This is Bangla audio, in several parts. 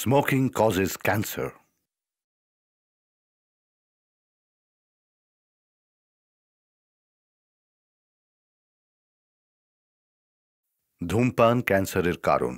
Smoking causes cancer. ধূমপান ক্যান্সারের কারণ।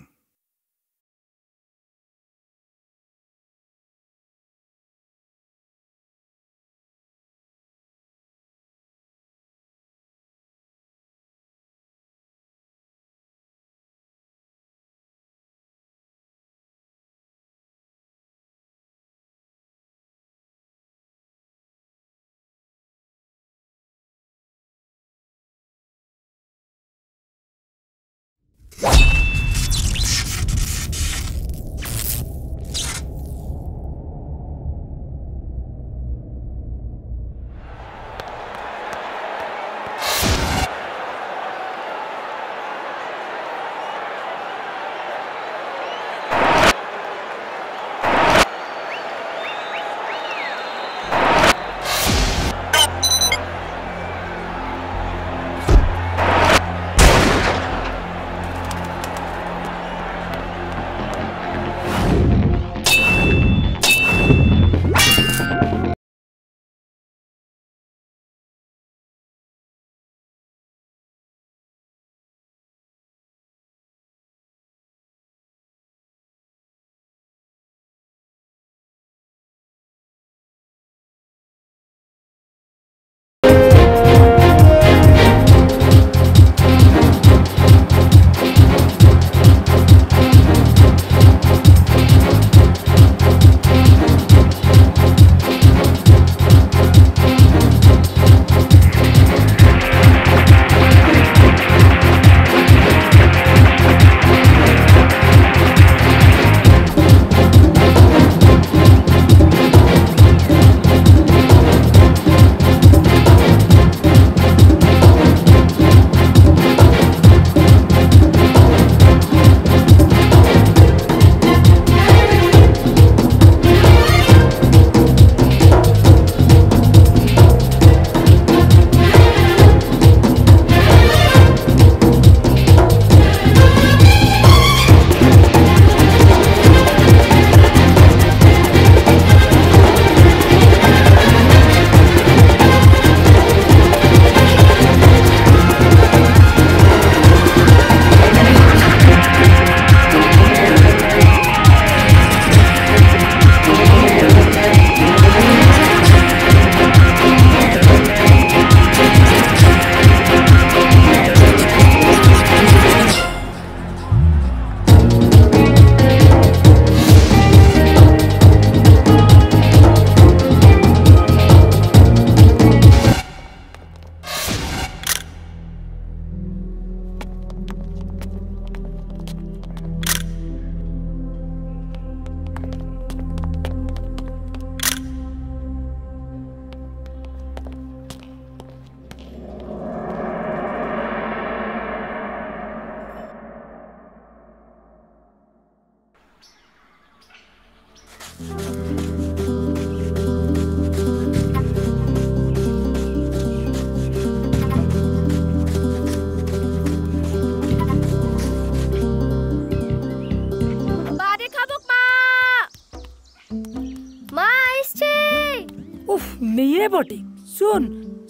মেয়ে বটে, শুন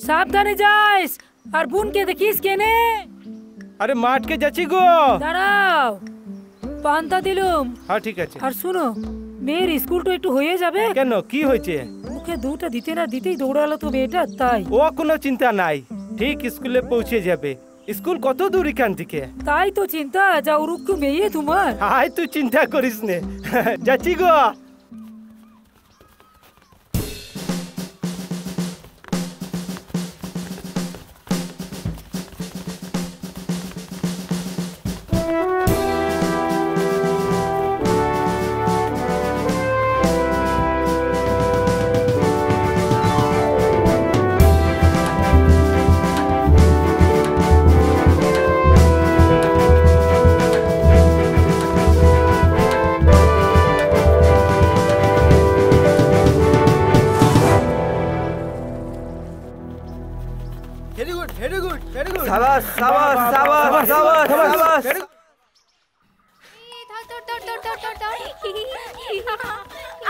সাবধানে যাইস আর বোনকে দেখিস কেনে। আরে মাঠকে যাচ্ছি গো। দাঁড়াও, পান্তা দিলুম। হ্যাঁ ঠিক আছে। আর শুনো, মেয়ের স্কুলটা একটু হয়ে যাবে। কেন, কি হয়েছে? ওকে দুটা দিতে না দিতেই দৌড়ালো তো মেয়েটা, তাই। ও কোনো চিন্তা নাই, ঠিক স্কুলে পৌঁছে যাবে। স্কুল কত দূর এখান থেকে? তাই তো চিন্তা, যা উরুক্কু মেয়ে তোমার। হাই তুই চিন্তা করিস নে, যাচ্ছি গো।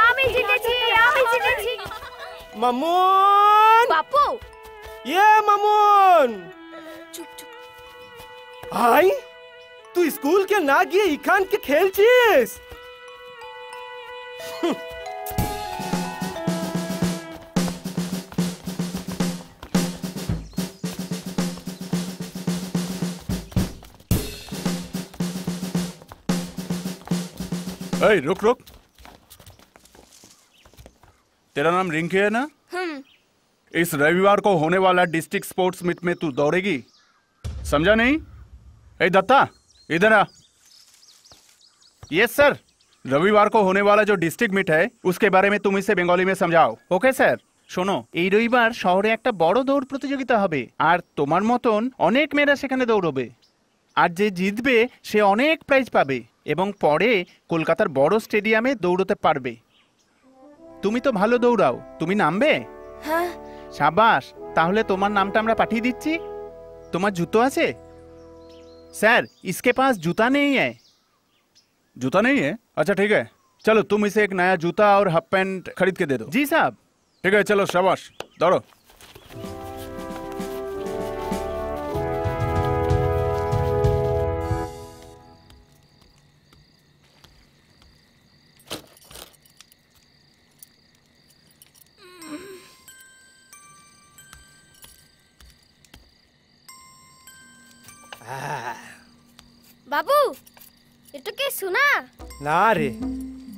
আমি জিতেছি, আমি জিতেছি। মামুন, বাপু মামুন, চুপ চুপ। হাই, তুই স্কুল কে না গিয়ে ইখান কে খেলছিস? ए, रुक रुक। तेरा नाम रिंकी है ना? इस रविवार को होने वाला डिस्ट्रिक्ट स्पोर्ट्स मीट में तू दौड़ेगी, समझा नहीं? ए दत्ता, इधर आ। Yes sir. रविवार को होने वाला जो डिस्ट्रिक्ट मीट है उसके बारे में तुम इसे बंगाली में समझाओ। Okay sir. শোনো, এই রবিবার শহরে একটা বড় দৌড় প্রতিযোগিতা হবে আর তোমার মতন অনেক মেয়েরা সেখানে দৌড়বে। আর যে জিতবে সে অনেক প্রাইজ পাবে এবং পরে কলকাতার বড় স্টেডিয়ামে দৌড়তে পারবে। তুমি তো ভালো দৌড়াও, তুমি নামবে? হ্যাঁ। शाबाश, তাহলে তোমার নামটা আমরা পাঠিয়ে দিচ্ছি। তোমার জুতো আছে? सर, इसके पास जूता नहीं है। जूता नहीं है? अच्छा ठीक है, चलो तुम इसे एक नया जूता और हाफ पैंट खरीद के दे दो। जी साहब। ठीक है, चलो शाबाश, दौड़ो। বাবু, এটা কে শোনা? না রে,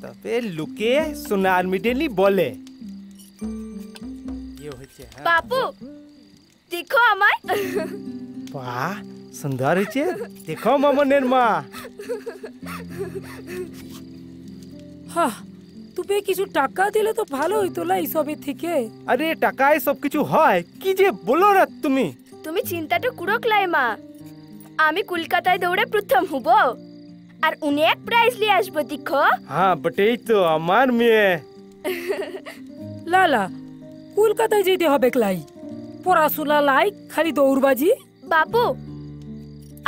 তবে লুকে সোনার মিডেলি বলে। বাবু, দেখো আমায়। বাহ, সুন্দর হয়েছে। দেখো মামনের মা। হ্যাঁ, তুমি কিছু টাকা দিলে তো ভালো হইতো না এইসবের থেকে। আরে টাকায় সবকিছু হয়, কি যে বলো না তুমি। তুমি চিন্তাটা কুরকলাই মা। আমি কলকাতায় দৌড়ে প্রথম হব আর অনেক প্রাইজ নিয়ে আসবো, দেখো। হ্যাঁ, বটেই তো আমার মেয়ে। লালা, কলকাতায় যেতে হবে ক্লাই, পড়াশোনা লাই, খালি দৌড়বাজি। বাবু,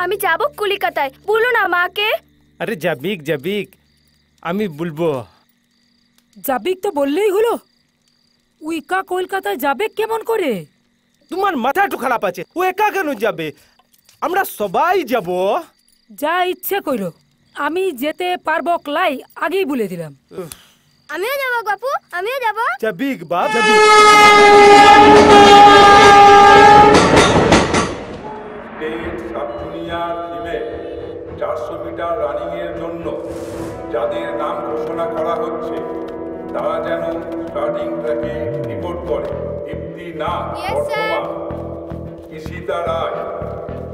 আমি যাব কলকাতায়, বলো না মাকে। আরে যাবিক যাবিক, আমি বলবো। যাবিক তো বললেই হলো। উইকা কলকাতায় যাবে কেমন করে? তোমার মাথা একটু খারাপ আছে, ও একা কেন যাবে? আমরা সবাই যাব। যা ইচ্ছে কইরো, আমি যেতে পারবো ক্লাই, আগেই বলে দিলাম। আমিও যাব বাপু, আমিও যাব। যাবিক বাপ, যাবিক। State sub junior female 400 metre running এর জন্য যাদের নাম ঘোষণা করা হচ্ছে তারা যেন স্টার্টিং ট্র্যাকে রিপোর্ট করে। Dipti Nath Yes, sir. Bardhaman, Ishita Roy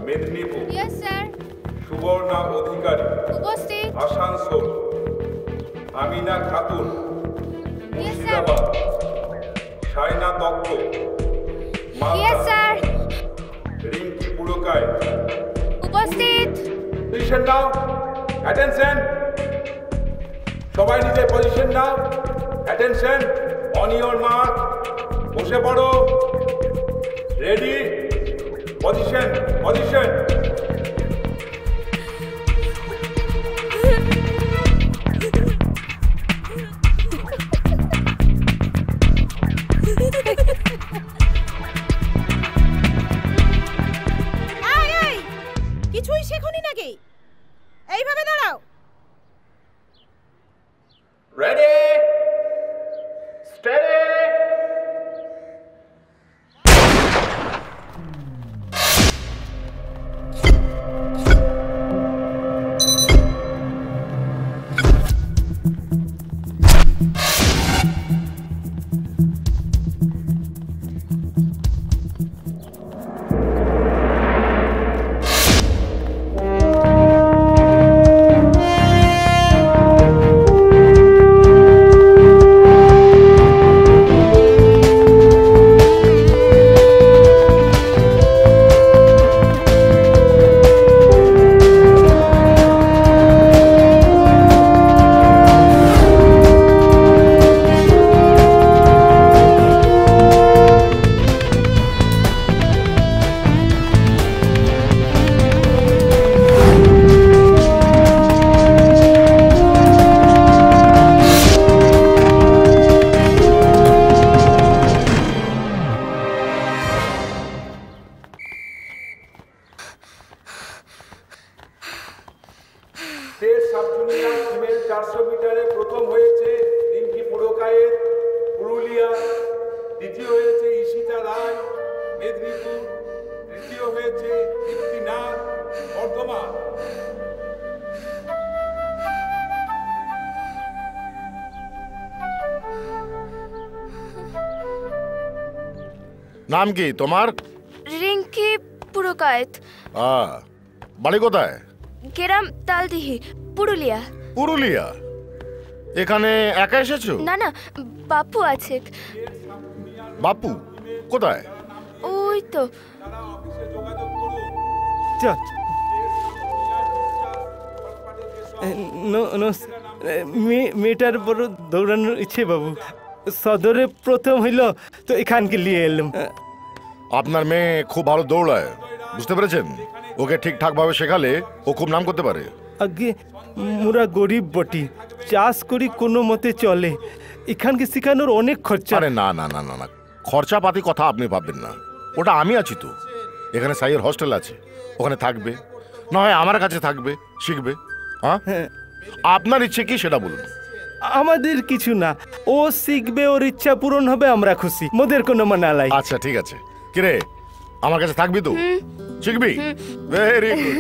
Medinipur, yes sir. Subarna Adhikari উপস্থিত। Asansol, Amina Khatun Yes, sir. Murshidabad, Saina Dutta yes Malda, sir. Rinki Purkay. উপস্থিত। পজিশন নাও, অ্যাটেনশন। সবাই নিজের পজিশন নাও, অ্যাটেনশন। অন ইওর মার্ক, বসে পড়ো। Ready, position, position. কিছুই শেখনি নাকি? এইভাবে দাঁড়াও। Ready, steady. নাম কি তোমার? রিঙ্কি পুরকায়েত। বাড়ি কোথায়? গ্রাম তালদিহি, পুরুলিয়া। পুরুলিয়া? এখানে একা এসেছো? না না, বাপু আছে। বাপু কোথায়? ওই তো। চল। মেয়েটার বড় দৌড়ানোর ইচ্ছে বাবু, সদরে প্রথম হইল তো এখানকে নিয়ে এলাম। আপনার মেয়ে খুব ভালো দৌড়ায়, বুঝতে পেরেছেন? ওকে ঠিকঠাক ভাবে শেখালে ও খুব নাম করতে পারে। আগে মোরা গরিব বটি, চাষ করি কোনো মতে চলে, এখানকে শেখানোর অনেক খরচা। আরে না না না না না, খরচাপাতি কথা আপনি ভাববেন না, ওটা আমি আছি তো। এখানে সাইয়ের হোস্টেল আছে, ওখানে থাকবে, না হয় আমার কাছে থাকবে, শিখবে। হ্যাঁ, আপনার ইচ্ছে কি সেটা বলুন। আমাদের কিছু না, ও শিখবে, ওর ইচ্ছা পূরণ হবে, আমরা খুশি, মোদের কোনো মানালাই। আচ্ছা ঠিক আছে। কিরে, আমার কাছে থাকবি তো? শিখবি? Very good.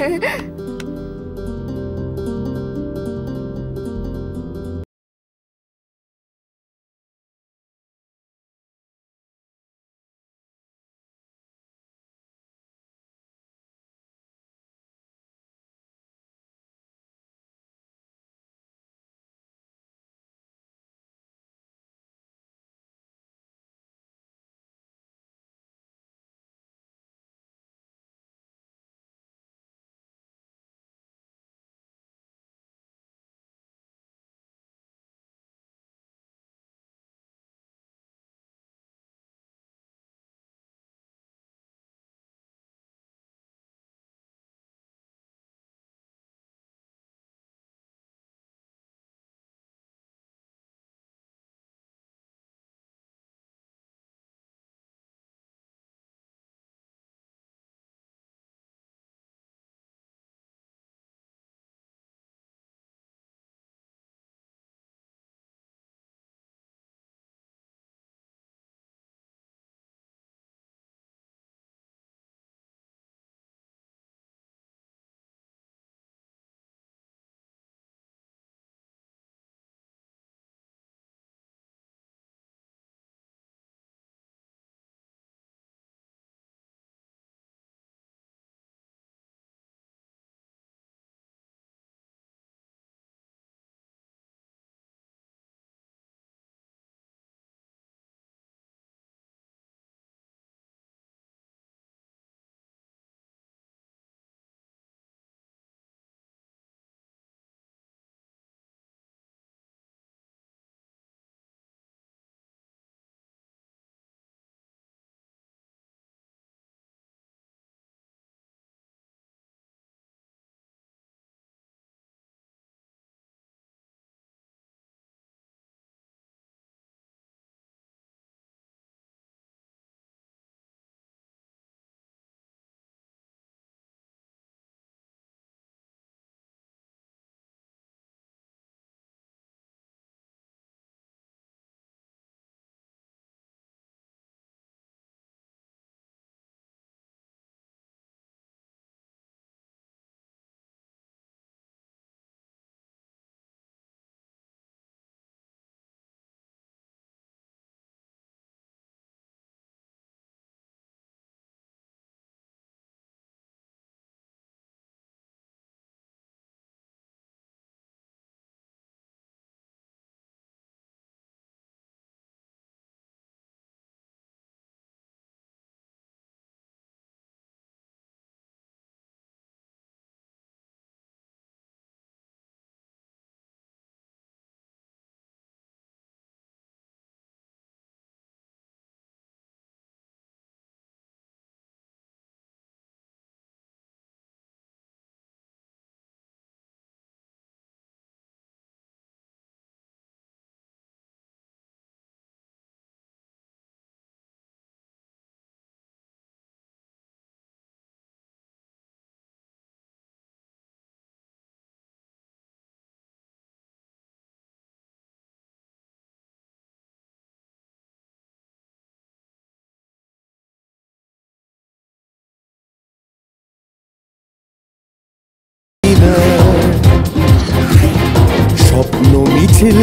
স্বপ্ন মিছিল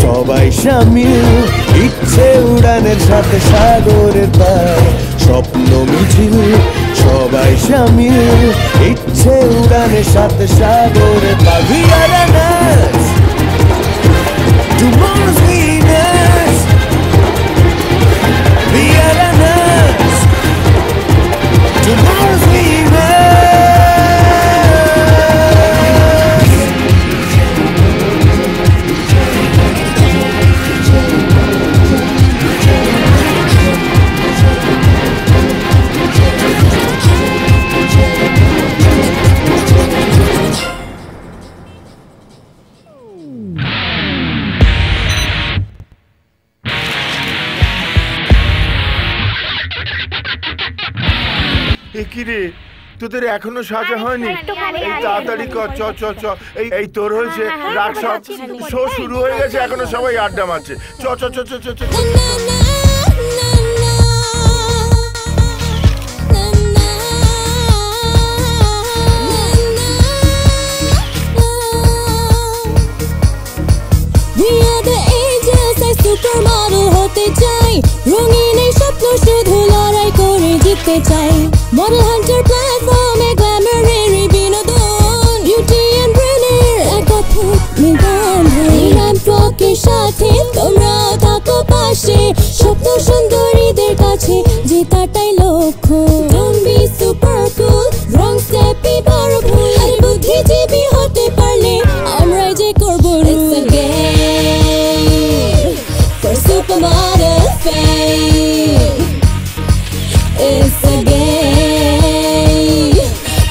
সবাই সামিল, ইচ্ছে উড়ানের সাথে সাগরের পার, স্বপ্ন মিছিল সবাই সামিল ইচ্ছে উড়ানে সাথে সাগরে পাবি আরানাস Tomorrow's winners We are runners Tomorrow's winners কিরে তোদের এখনো সাজা হয়নি? এই তাড়াতাড়ি কর, চ চ চ। এই তোর হয়েছে রাগ, সব শো শুরু হয়ে গেছে, এখনো সবাই আড্ডা মারছে। চ চ চ চ চ চ। সুপারমডেল হতে চাই, রঙিন এই স্বপ্ন শুধু লড়াই করে জিততে চাই। মডেল হান্টার প্ল্যাটফর্মে গ্ল্যামারের বিনোদন, বিউটি এন্ড ব্রেনের একা নিদান। র্যাম্পওয়াকের সাথে তোমরাও থাকো পাশে, স্বপ্ন সুন্দরীদের কাছে জেতাটাই লক্ষ্য। Don't be super cool, wrong step-ই বড় ভুল। আর বুদ্ধিজীবী হতে পারলে আমরাই যে করবো It's a game for supermodel fame. It's a game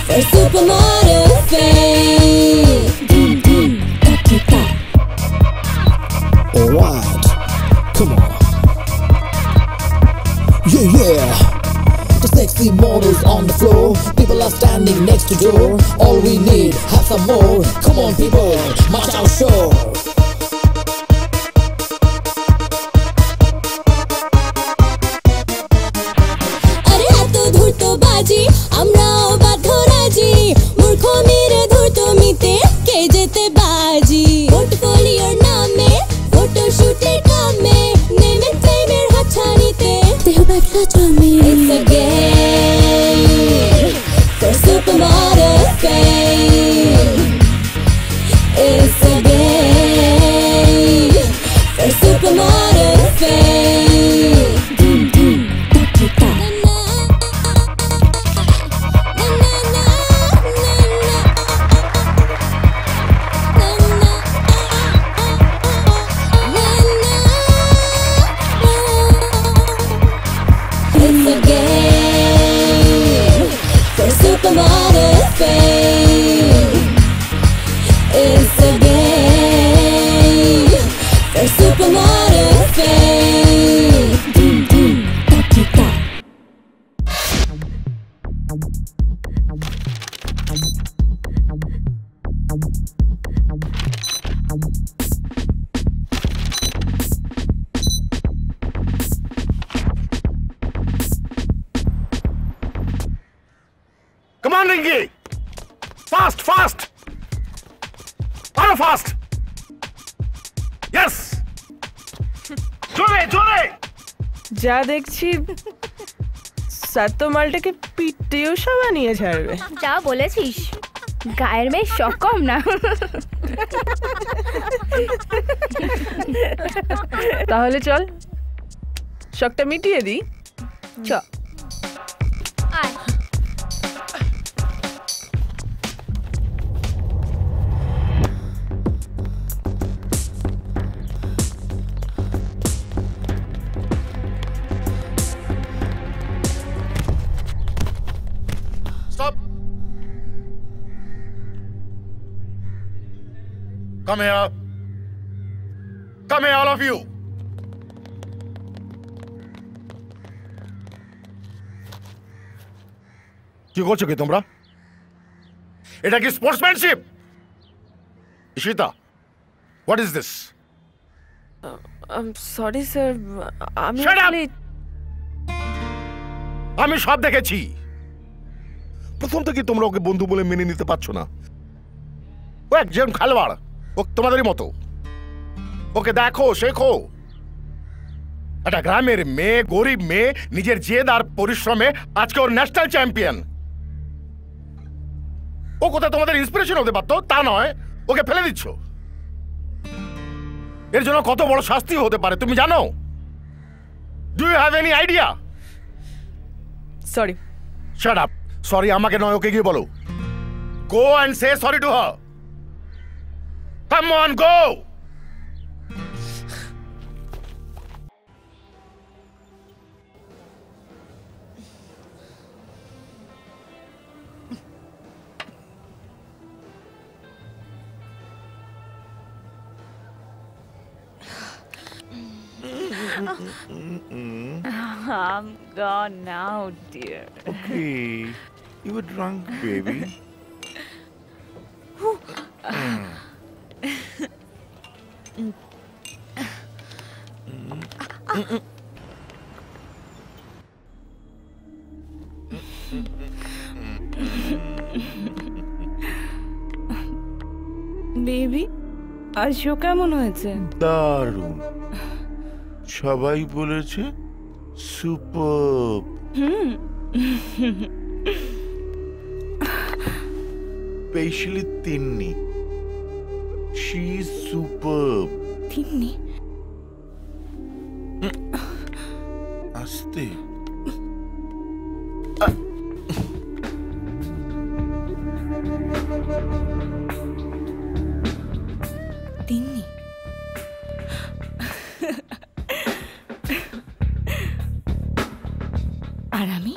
for supermodel fame. Alright, come on. Yeah. The sexy models on the floor, people are standing next to door. All we need, have some more. Come on people, march our show. আরে এত ধূর্ত বাজি, আমরাও বাধ্য রাজি। মূর্খ মেরে ধূর্ত মিতে কে যেতে বাজি। পোর্টফোলিওর নামে, ফটোশুটের কামে, নেমে টাইমের হাতছানিতে দেহ ব্যাগটা জমে। It's a game for supermodel fame. It's a game for supermodel fame. It's a game for supermodel fame. It's a game for supermodel fame. Come on, Ringy! Fast, fast! How fast? Yes! জোরে জোরে! যা দেখছি স্যার তো মালটাকে পিটিও সব নিয়ে ছাড়বে। যা বলেছিস, গায়ের মেয়ে শখ কম না। তাহলে চল শখটা মিটিয়ে দিই। চ। Stop! Come here. Come here, all of you. কি করছো কি তোমরা? এটা কি sportsmanship? Ishita, what is this? Sorry sir, আমি আমি সব দেখেছি। প্রথম থেকে তোমরা ওকে বন্ধু বলে মেনে নিতে পারছো না। ও একজন খেলোয়াড়, ও তোমাদেরই মতো। ওকে দেখো, শেখো। একটা গ্রামের মেয়ে, গরিব মেয়ে, নিজের জেদ আর পরিশ্রমে আজকে ওর ন্যাশনাল চ্যাম্পিয়ন। ও কোথায় তোমাদের ইন্সপিরেশন হতে পারতো, তা নয়, ওকে ফেলে দিচ্ছ। এর জন্য কত বড় শাস্তি হতে পারে তুমি জানো? Do you have any idea? Sorry. Shut up. Sorry আমাকে নয়, ওকে গিয়ে বলো। Go and say sorry to her. Come on, go. I'm gone now, dear. Okay, you were drunk, baby. Baby, আর শো কেমন হয়েছে? দারুণ, সবাই বলেছে super. Specially Tinni, she is super. Tinni? আস্তে। তিন্নি? আর আমি?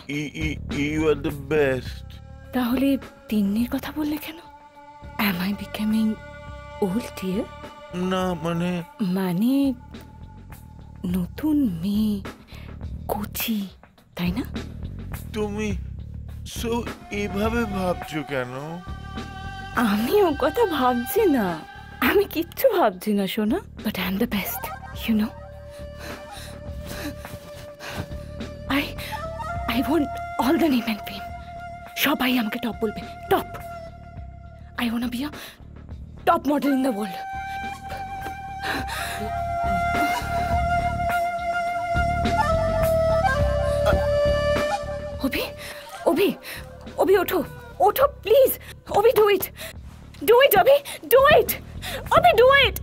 You are the best. তাহলে তিন্নির কথা বললে কেন? Am I becoming old, dear? না মানে নতুন মেয়ে, কচি, তাই না? তুমি সো এভাবে ভাবছো কেন? আমি ও কথা ভাবছি না, আমি কিচ্ছু ভাবছি না সোনা। But I am the best, you know. I want all the name and fame. সবাই আমাকে টপ বলবে, top. I want to be a top model in the world. Obi, ওঠো, please. Obi, do it, Obi, do it. Obi, do it.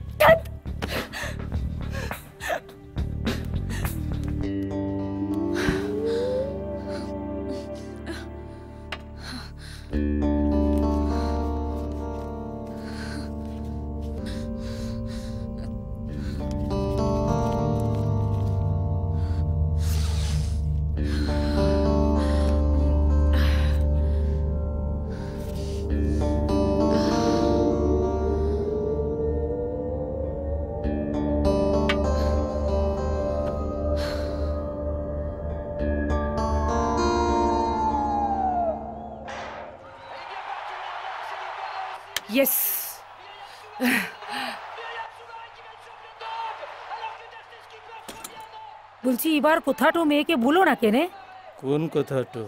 Yes. বলছি এবার কথাটো মেয়েকে ভুলো না কেনে? কোন কথাটো?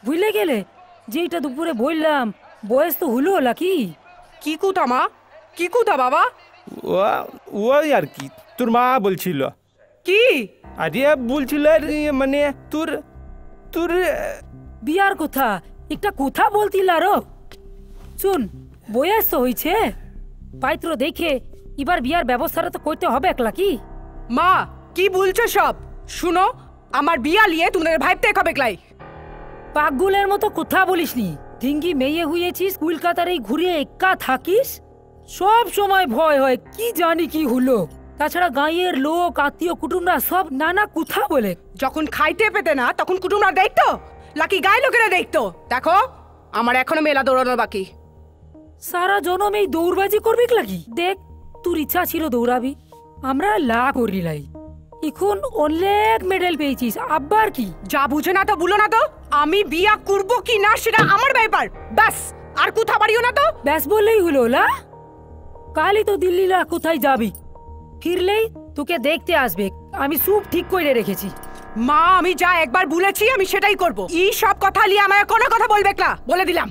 ভুলে গেলে যেটা দুপুরে বললাম, বয়স তো হলো নাকি? কি কুতা মা? কি কুতা বাবা? ও আর কি, তোর মা বলছিল। কি? আরে বলছিল মানে তোর বিয়ার কথা, একটা কথা বলতিল আরো। শুন, বয়স তো হয়েছে, পাইত্র দেখে এবার বিয়ার ব্যবস্থাটা তো করতে হবে একলা কি? মা কি বলছো সব? শুনো, আমার বিয়া লিয়ে তোমাদের ভাইতে কবে ক্লাই? পাগলের মতো কথা বলিসনি। ঢিঙ্গি মেয়ে হয়েছিস, কলকাতার এই ঘুরে একা থাকিস, সব সময় ভয় হয় কি জানি কি হলো। তাছাড়া গাঁয়ের লোক, আত্মীয় কুটুমরা সব নানা কথা বলে। যখন খাইতে পেতে না তখন কুটুমরা দেখতো, লাকি গায়ে লোকেরা দেখতো। দেখো, আমার এখনো মেলা দৌড়ানো বাকি। সারা জনম এই দৌড়বাজি করবি লাগি? দেখ, তোর ইচ্ছা ছিল দৌড়াবি, আমরা লা করিলাই। এখন অনেক মেডেল পেয়েছিস, আবার কি? যা বুঝে না তো বলো না তো। আমি বিয়া করব কি না সেটা আমার ব্যাপার, ব্যাস। আর কথা বাড়িও না তো। ব্যাস বললেই হলো লা? কালই তো দিল্লি লা, কোথায় যাবি? ফিরলেই তোকে দেখতে আসবে, আমি সব ঠিক করে রেখেছি। মা আমি যা একবার বলেছি আমি সেটাই করব। এই সব কথা নিয়ে আমায় কোনো কথা বলবে না, বলে দিলাম।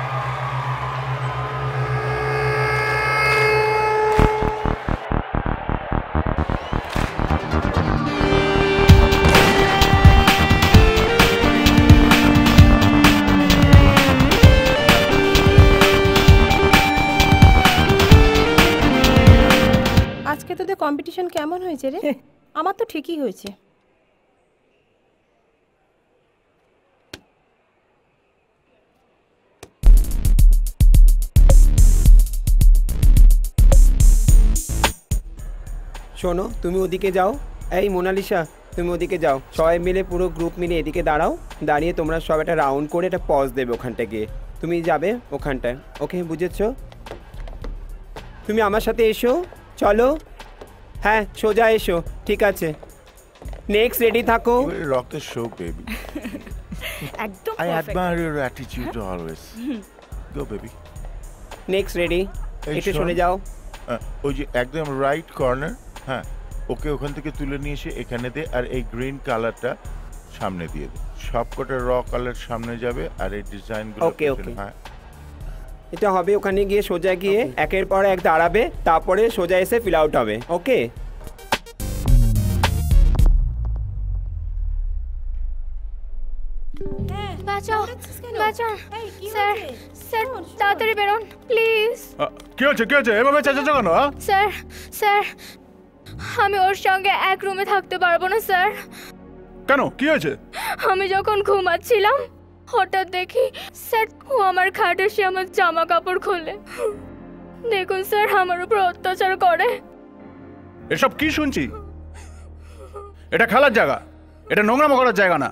আজকে তোদের কম্পিটিশন কেমন হয়েছে রে? আমার তো ঠিকই হয়েছে। শোনো, তুমি ওদিকে যাও। এই মোনালিসা, তুমি ওদিকে যাও। সবাই মিলে পুরো গ্রুপ মিলে এদিকে দাঁড়াও। দাঁড়িয়ে তোমরা সব একটা রাউন্ড করে একটা পজ দেবে ওখানটা গিয়ে। তুমি যাবে ওখানটায়, ওকে? বুঝেছো? তুমি আমার সাথে এসো, চলো। হ্যাঁ, সোজা এসো। ঠিক আছে, নেক্সট রেডি থাকো। Rock the show, baby. একদম I perfect. admire your attitude always. Go, baby. Next ready. এই একটু শোন। সরে যাও। ওই যে একদম রাইট কর্নার, হ্যাঁ, ওকে ওখান থেকে তুলে নিয়ে এসে এখানে দে, আর এই গ্রিন কালারটা সামনে দিয়ে দে। সবকটা র কালার সামনে যাবে, আর এই ডিজাইনগুলো ওকে, ওকে। এটা হবে ওখানে গিয়ে সোজা গিয়ে একের পর এক দাঁড়াবে, তারপরে সোজা এসে ফিল আউট হবে। ওকে? বাঁচাও, বাঁচাও। স্যার, স্যার তাড়াতাড়ি বেরোন প্লিজ। কি হচ্ছে, কি হচ্ছে? এভাবে চেঁচাচ্ছ কেন? স্যার, স্যার আমি ওর সঙ্গে এক রুমে থাকতে পারবো না স্যার। কেন, কি হয়েছে? আমি যখন ঘুমাচ্ছিলাম হঠাৎ দেখি স্যার ও আমার খাটে এসে আমার জামা কাপড় খোলে। দেখুন স্যার, আমার উপর অত্যাচার করে। এসব কি শুনছি? এটা খেলার জায়গা, এটা নোংরামো করার জায়গা না।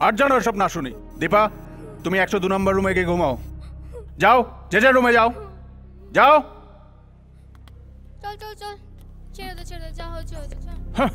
আর জানো এসব না শুনি। দীপা, তুমি 102 নম্বর রুমে গিয়ে ঘুমাও। যাও, যে যে রুমে যাও, যাও। চল চল চল, ছেড়ে দে, ছেড়ে দে, যা হচ্ছে হয়েছে। হ্যাঁ।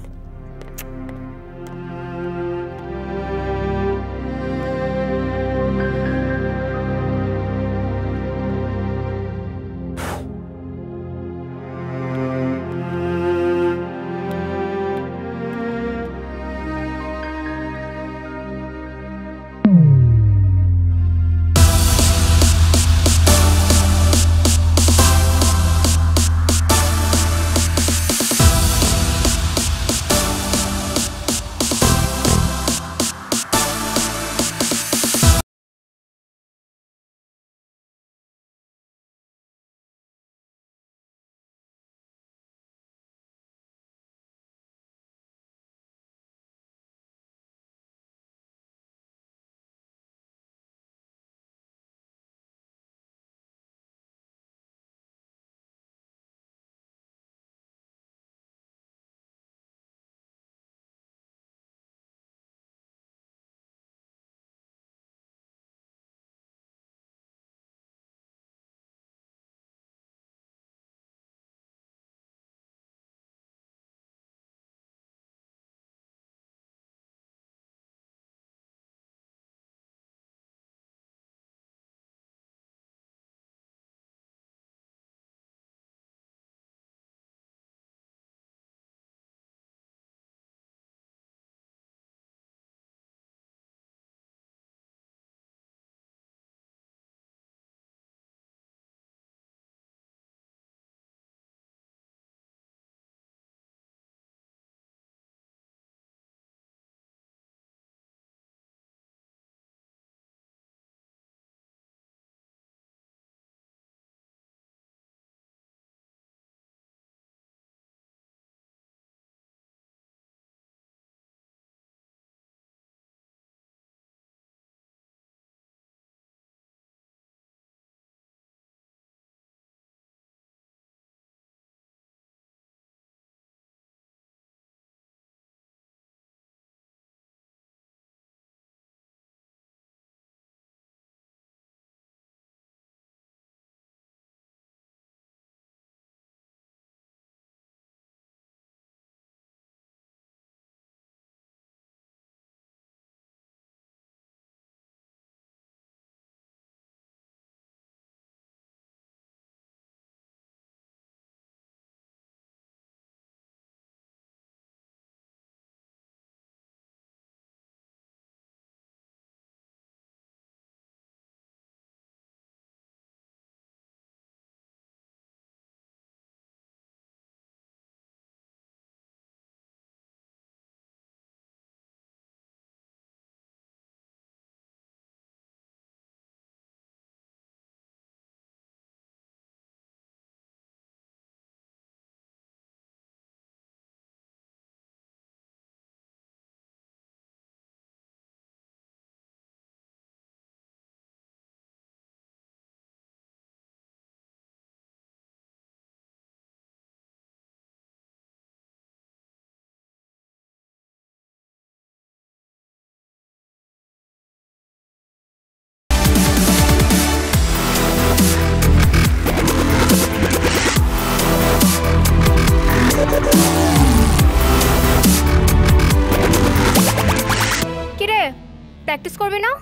প্র্যাকটিস করবে না?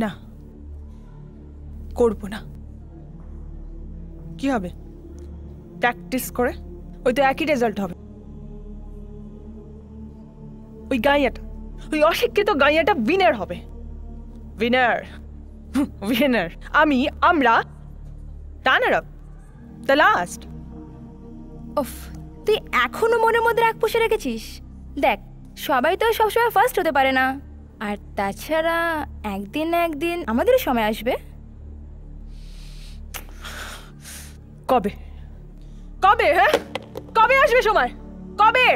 না, করবো না। কি হবে প্র্যাকটিস করে? ওই তো একই রেজাল্ট হবে। ওই গাইয়াটা, ওই অশিক্ষিত গাইয়াটা উইনার হবে। উইনার উইনার আমরা রানার আপ, দ্য লাস্ট। উফ, তুই এখনো মনের মধ্যে রাগ পুষে রেখেছিস? দেখ, সবাই তো সবসময় ফার্স্ট হতে পারে না, আর তাছাড়া একদিন না একদিন আমাদেরও সময় আসবে। কবে কবে হ্যাঁ, কবে আসবে সময়? কবে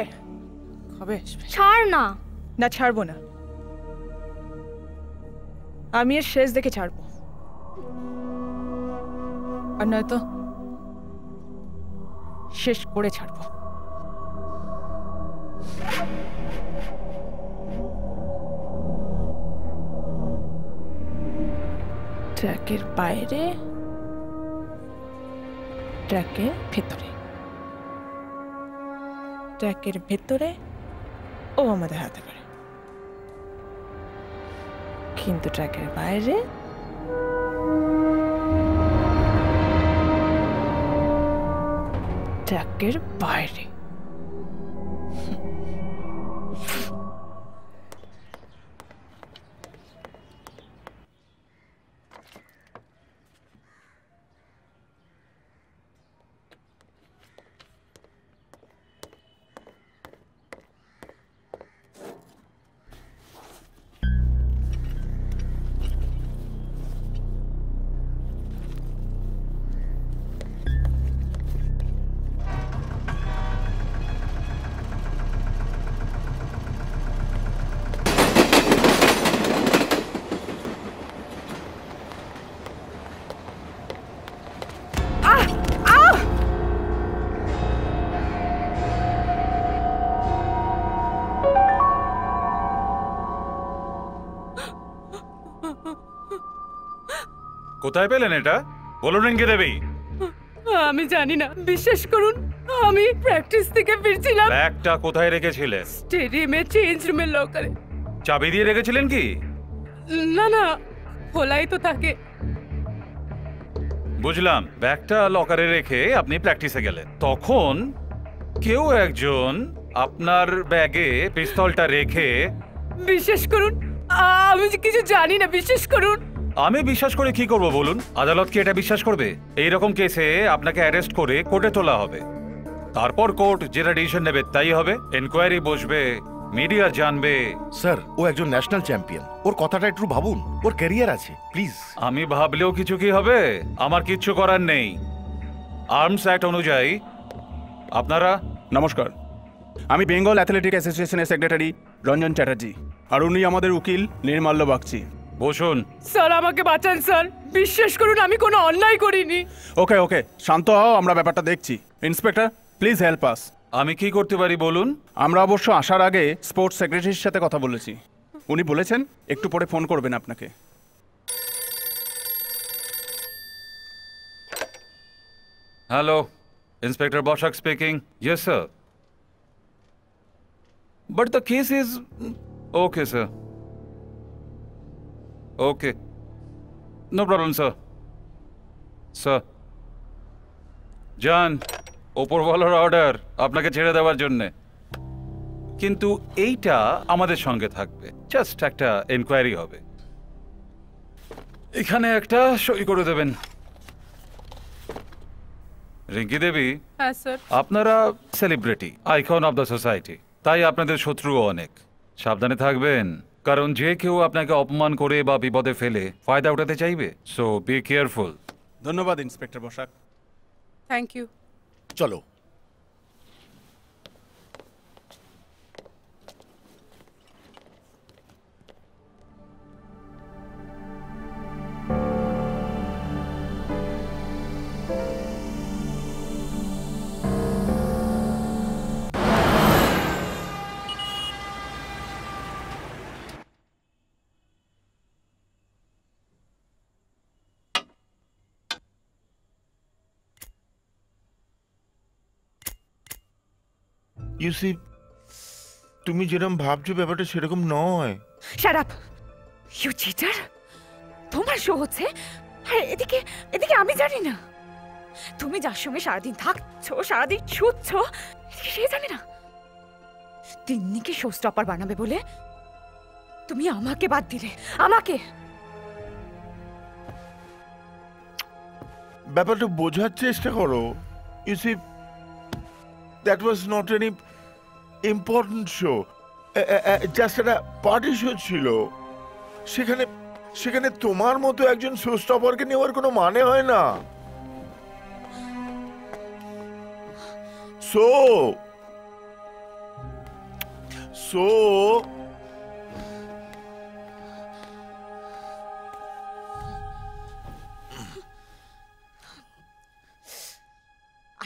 কবে আসবে? ছাড় না। না, ছাড়বো না। আমি এর শেষ দেখে ছাড়বো, আর নয়তো শেষ করে ছাড়বো। ট্র্যাকের বাইরে, ট্র্যাকের ভেতরে, ট্র্যাকের ভেতরে ও আমাদের হাতে পারে, কিন্তু ট্র্যাকের বাইরে ট্র্যাকের বাইরে। কোথায় পেলেন এটা? বলুন রিঙ্কি দেবী। আমি জানি না, বিশ্বাস করুন। আমি প্র্যাকটিস থেকে ফিরছিলাম। ব্যাগটা কোথায় রেখেছিলেন? স্টেডিয়ামে চেঞ্জ রুমের লকারে। চাবি দিয়ে রেখেছিলেন কি? না না, খোলাই তো থাকে। বুঝলাম, ব্যাগটা লকারে রেখে আপনি প্র্যাকটিসে গেলেন, তখন কেউ একজন আপনার ব্যাগে পিস্তলটা রেখে। বিশ্বাস করুন, আমি কিছু জানি না, বিশ্বাস করুন। আমি বিশ্বাস করে কি করব বলুন? আদালত কি এটা বিশ্বাস করবে? এই রকম কেসে আপনাকে অ্যারেস্ট করে কোর্টে তোলা হবে, তারপর কোর্ট যেটা ডিসিশন নেবে তাই হবে। এনকোয়ারি বসবে, মিডিয়া জানবে। স্যার, ও একজন ন্যাশনাল চ্যাম্পিয়ন, ওর কথাটা একটু ভাবুন, ওর ক্যারিয়ার আছে, প্লিজ। আমি ভাবলেও কিছু কি হবে? আমার কিচ্ছু করার নেই। আর্মস অ্যাক্ট অনুযায়ী আপনারা। নমস্কার, আমি বেঙ্গল অ্যাথলেটিক অ্যাসোসিয়েশনের সেক্রেটারি রঞ্জন চ্যাটার্জি, আর উনি আমাদের উকিল নির্মাল্য বাগচি। বসুন। স্যার, আমাকে বাঁচান স্যার, বিশ্বাস করুন আমি কোনো অন্যায় করিনি। ওকে ওকে, শান্ত হও, আমরা ব্যাপারটা দেখছি। Inspector, please help us. আমি কি করতে পারি বলুন? আমরা অবশ্য আসার আগে স্পোর্টস সেক্রেটারির সাথে কথা বলেছি, উনি বলেছেন একটু পরে ফোন করবেন আপনাকে। Hello, inspector Basak speaking. Yes sir, but the case is okay sir. Okay, no problem sir. Sir যান, ওপরওয়ালার অর্ডার আপনাকে ছেড়ে দেওয়ার জন্যে, কিন্তু এইটা আমাদের সঙ্গে থাকবে। জাস্ট একটা এনকোয়ারি হবে, এখানে একটা সই করে দেবেন। রিঙ্কি দেবী, হ্যাঁ স্যার। আপনারা celebrity, icon of the society, তাই আপনাদের শত্রুও অনেক। সাবধানে থাকবেন, কারণ যে কেউ আপনাকে অপমান করে বা বিপদে ফেলে ফায়দা উঠাতে চাইবে। So be careful. ধন্যবাদ ইন্সপেক্টর বসাক। Thank you. চলো। ইউসি, তুমি যেরকম ভাবছো ব্যাপারটা সেরকম নয়। Shut up! ইউ চিটার, তোমার শো হচ্ছে আর এদিকে এদিকে আমি জানি না। তুমি যার সঙ্গে সারাদিন থাকছো, সারাদিন শুচ্ছো, সে জানে না। তিন্নিকে শো স্টপার বানাবে বলে তুমি আমাকে বাদ দিলে, আমাকে। ব্যাপারটা বোঝার চেষ্টা করো। You see, that was not any important show, just একটা পার্টি শো ছিল। সেখানে সেখানে তোমার মতো একজন শো স্টপারকে নেওয়ার কোনো মানে হয় না। So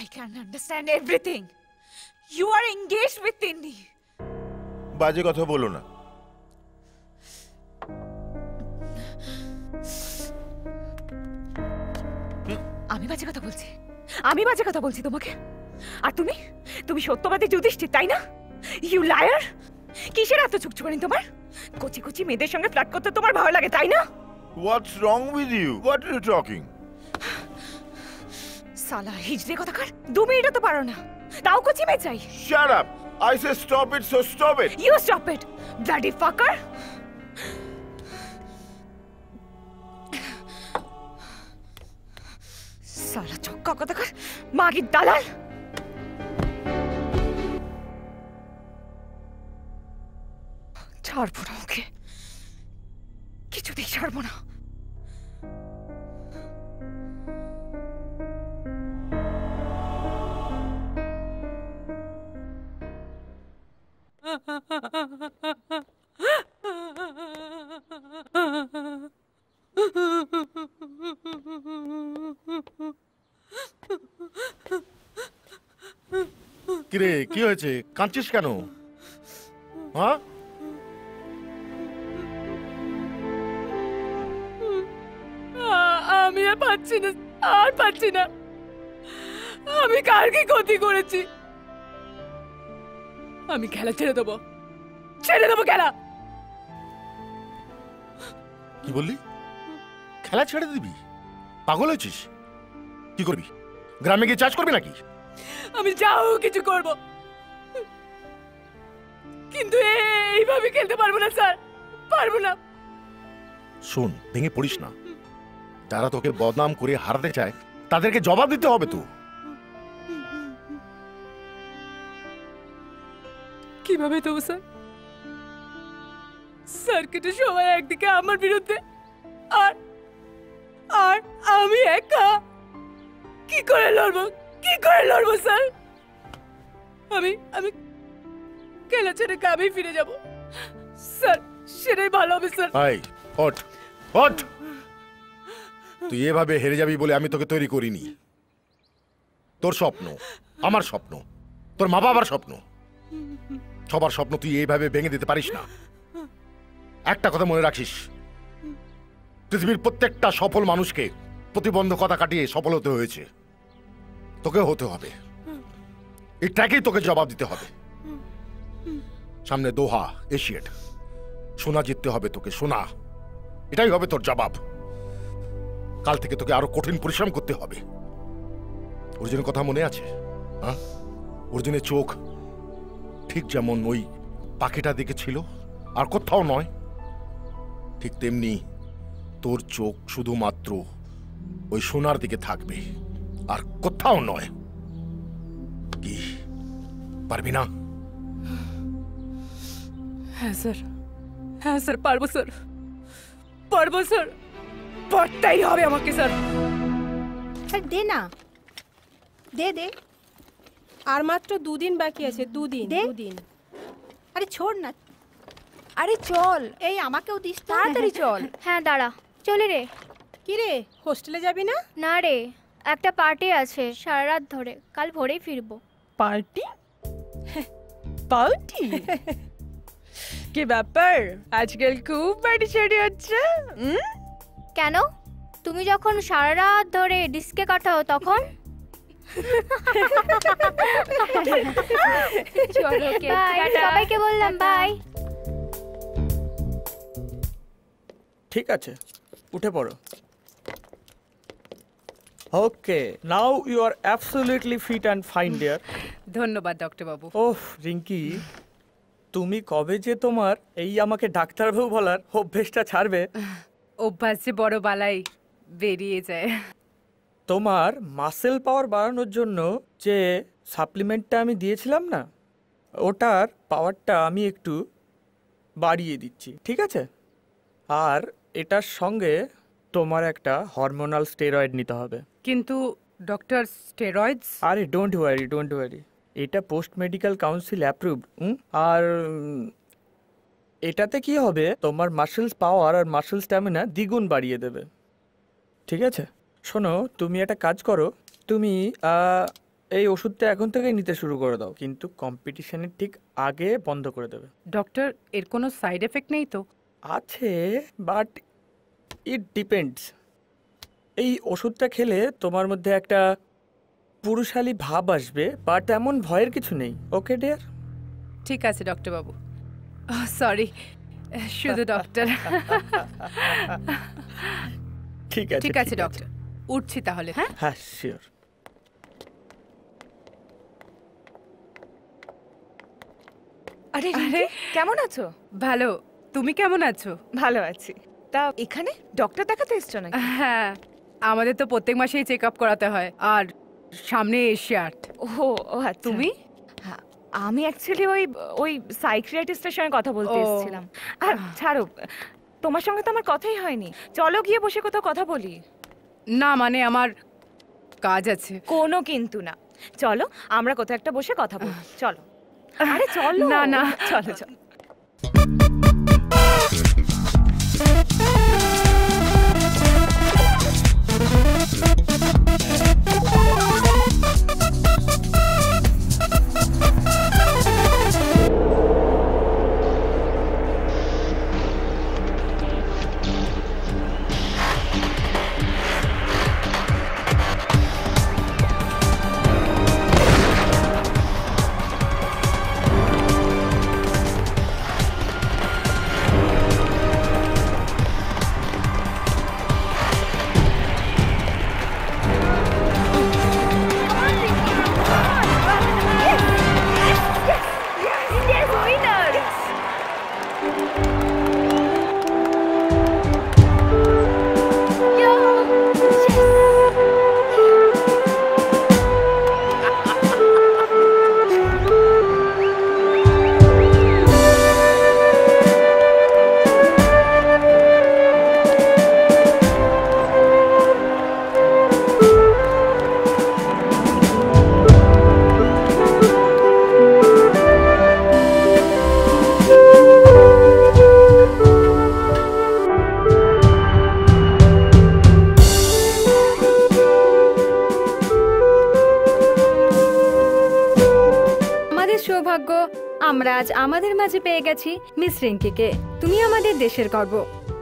I can understand everything. You are engaged with Tinni. বাজে কথা বলো না। আমি বাজে কথা বলছি? আমি বাজে কথা বলছি তোমাকে? আর তুমি তুমি সত্যবাদী যুধিষ্ঠির, তাই না? You liar! কিসের এত চুকচুকানি তোমার? কচি কচি মেয়েদের সঙ্গে ফ্লার্ট করতে তোমার ভালো লাগে, তাই না? What's wrong with you? What are you talking? সালা হিজড়ে কথাকার, 2 মিনিটও তো পারো না, তাও কচি মেয়ে চাই। Shut up! I say stop it, so stop it! You stop it, bloody fucker! সালা চক্কা কথাকার, মাগির দালাল! ছাড়বো না ওকে, কিছুতেই ছাড়বো না। কিরে, কি হয়েছে? কাঁদছিস কেন? হ্যাঁ, আমি আর পাচ্ছি না, আর পাচ্ছি না। আমি কার কি ক্ষতি করেছি? আমি খেলা ছেড়ে দেবো, ছেড়ে দেবো খেলা। কি বললি? খেলা ছেড়ে দিবি? পাগল হয়েছিস? কি করবি? গ্রামে গিয়ে চাষ করবি নাকি? আমি যাও কিছু করব, কিন্তু এইভাবে খেলতে পারবো না স্যার, পারবো না। শোন, ভেঙে পড়িস না। যারা তোকে বদনাম করে হারাতে চায় তাদেরকে জবাব দিতে হবে তো। কিভাবে দেবো স্যার? সার্কিটে সবাই একদিকে আমার বিরুদ্ধে, আর আর আমি একা। কি করে লড়বো, কি করে লড়বো স্যার? আমি আমি খেলা ছেড়ে গ্রামে ফিরে যাব স্যার, সেটাই ভালো হবে স্যার। এই ওঠ, ওঠ। তুই এভাবে হেরে যাবি বলে আমি তোকে তৈরি করিনি। তোর স্বপ্ন, আমার স্বপ্ন, তোর মা বাবার স্বপ্ন, সবার স্বপ্ন তুই এইভাবে ভেঙে দিতে পারিস না। একটা কথা মনে রাখিস, পৃথিবীর প্রত্যেকটা সফল মানুষকে প্রতিবন্ধকতা কাটিয়ে সফল হতে হয়েছে। তোকে হতে হবে, এটাকেই তোকে জবাব দিতে হবে। সামনে দোহা, এশিয়াড, সোনা জিততে হবে তোকে, সোনা। এটাই হবে তোর জবাব। কাল থেকে তোকে আরো কঠিন পরিশ্রম করতে হবে। অর্জুনের কথা মনে আছে? হ্যাঁ, অর্জুনের চোখ ঠিক যেমন ওই পাখিটার দিকে ছিল, আর কোথাও নয়, ঠিক তেমনি তোর চোখ শুধুমাত্র ওই সোনার দিকে থাকবে, আর কোথাও নয়। কি পারবি না? হ্যাঁ স্যার, হ্যাঁ স্যার, পারবো স্যার, পারবো স্যার, পারতেই হবে আমাকে স্যার। স্যার দে না, দে দে, আর মাত্র 2 দিন বাকি আছে, 2 দিন, 2 দিন। আরে ছোড় না। আরে চল, এই আমাকেও দিস তো। তাড়াতাড়ি চল। হ্যাঁ দাঁড়া, চলে রে। কি রে, হোস্টেলে যাবি না? না রে, একটা পার্টি আছে সারা রাত ধরে, কাল ভোরেই ফিরবো। পার্টি? পার্টি? কি ব্যাপার, আজকাল খুব পার্টি শাড়ি হচ্ছে। কেন, তুমি যখন সারা রাত ধরে ডিস্কে কাটাও তখন? সবাইকে বললাম বাই। ঠিক আছে, উঠে পড়ো। Okay, now you are absolutely fit and fine dear. ধন্যবাদ ডক্টর বাবু। ওহ রিঙ্কি, তুমি কবে যে তোমার এই আমাকে ডাক্তারবাবু বলার অভ্যেসটা ছাড়বে? অভ্যাস যে বড় বালাই, বেরিয়ে যায়। তোমার মাসেল পাওয়ার বাড়ানোর জন্য যে সাপ্লিমেন্টটা আমি দিয়েছিলাম না, ওটার পাওয়ারটা আমি একটু বাড়িয়ে দিচ্ছি, ঠিক আছে? আর এটার সঙ্গে তোমার একটা হরমোনাল স্টেরয়েড নিতে হবে। কিন্তু ডক্টর স্টেরয়েডস? আরে ডোন্ট ওয়ারি, এটা পোস্ট মেডিকেল কাউন্সিল অ্যাপ্রুভড। আর এটাতে কি হবে, তোমার মাসেলস পাওয়ার আর মাসেল স্ট্যামিনা দ্বিগুণ বাড়িয়ে দেবে, ঠিক আছে? শোনো, তুমি একটা কাজ করো, তুমি এই ওষুধটা এখন থেকেই নিতে শুরু করে দাও, কিন্তু কম্পিটিশনের ঠিক আগে বন্ধ করে দেবে। ডক্টর, এর কোনো সাইড এফেক্ট নেই তো? আছে, বাট ইট ডিপেন্ডস। এই ওষুধটা খেলে তোমার মধ্যে একটা পুরুষালী ভাব আসবে, বাট এমন ভয়ের কিছু নেই। Okay dear? ঠিক আছে ডক্টর বাবু। সরি, শুধু ডক্টর। ঠিক আছে, ঠিক আছে ডক্টর, উঠছি তাহলে। হ্যাঁ হ্যাঁ, শিওর। আরে কেমন আছো? ভালো, তুমি কেমন আছো? ভালো আছি। তা এখানে ডক্টর দেখাতে এসছো নাকি? হ্যাঁ, আমাদের তো প্রত্যেক মাসেই চেক আপ করাতে হয়, আর সামনে এশিয়াট। ও আচ্ছা। তুমি? আমি অ্যাকচুয়ালি ওই সাইকিয়াট্রিস্টের সঙ্গে কথা বলতে এসেছিলাম। আর ছাড়ো, তোমার সঙ্গে তো আমার কথাই হয়নি। চলো গিয়ে বসে কোথাও কথা বলি। না মানে আমার কাজ আছে। কোনো কিন্তু না, চলো আমরা কোথাও একটা বসে কথা বলি। চলো। আরে চলো। না না, চলো চলো। সৌভাগ্য, আমরা আজ আমাদের মাঝে পেয়ে গেছি মিস রিঙ্কিকে। তুমি আমাদের দেশের গর্ব।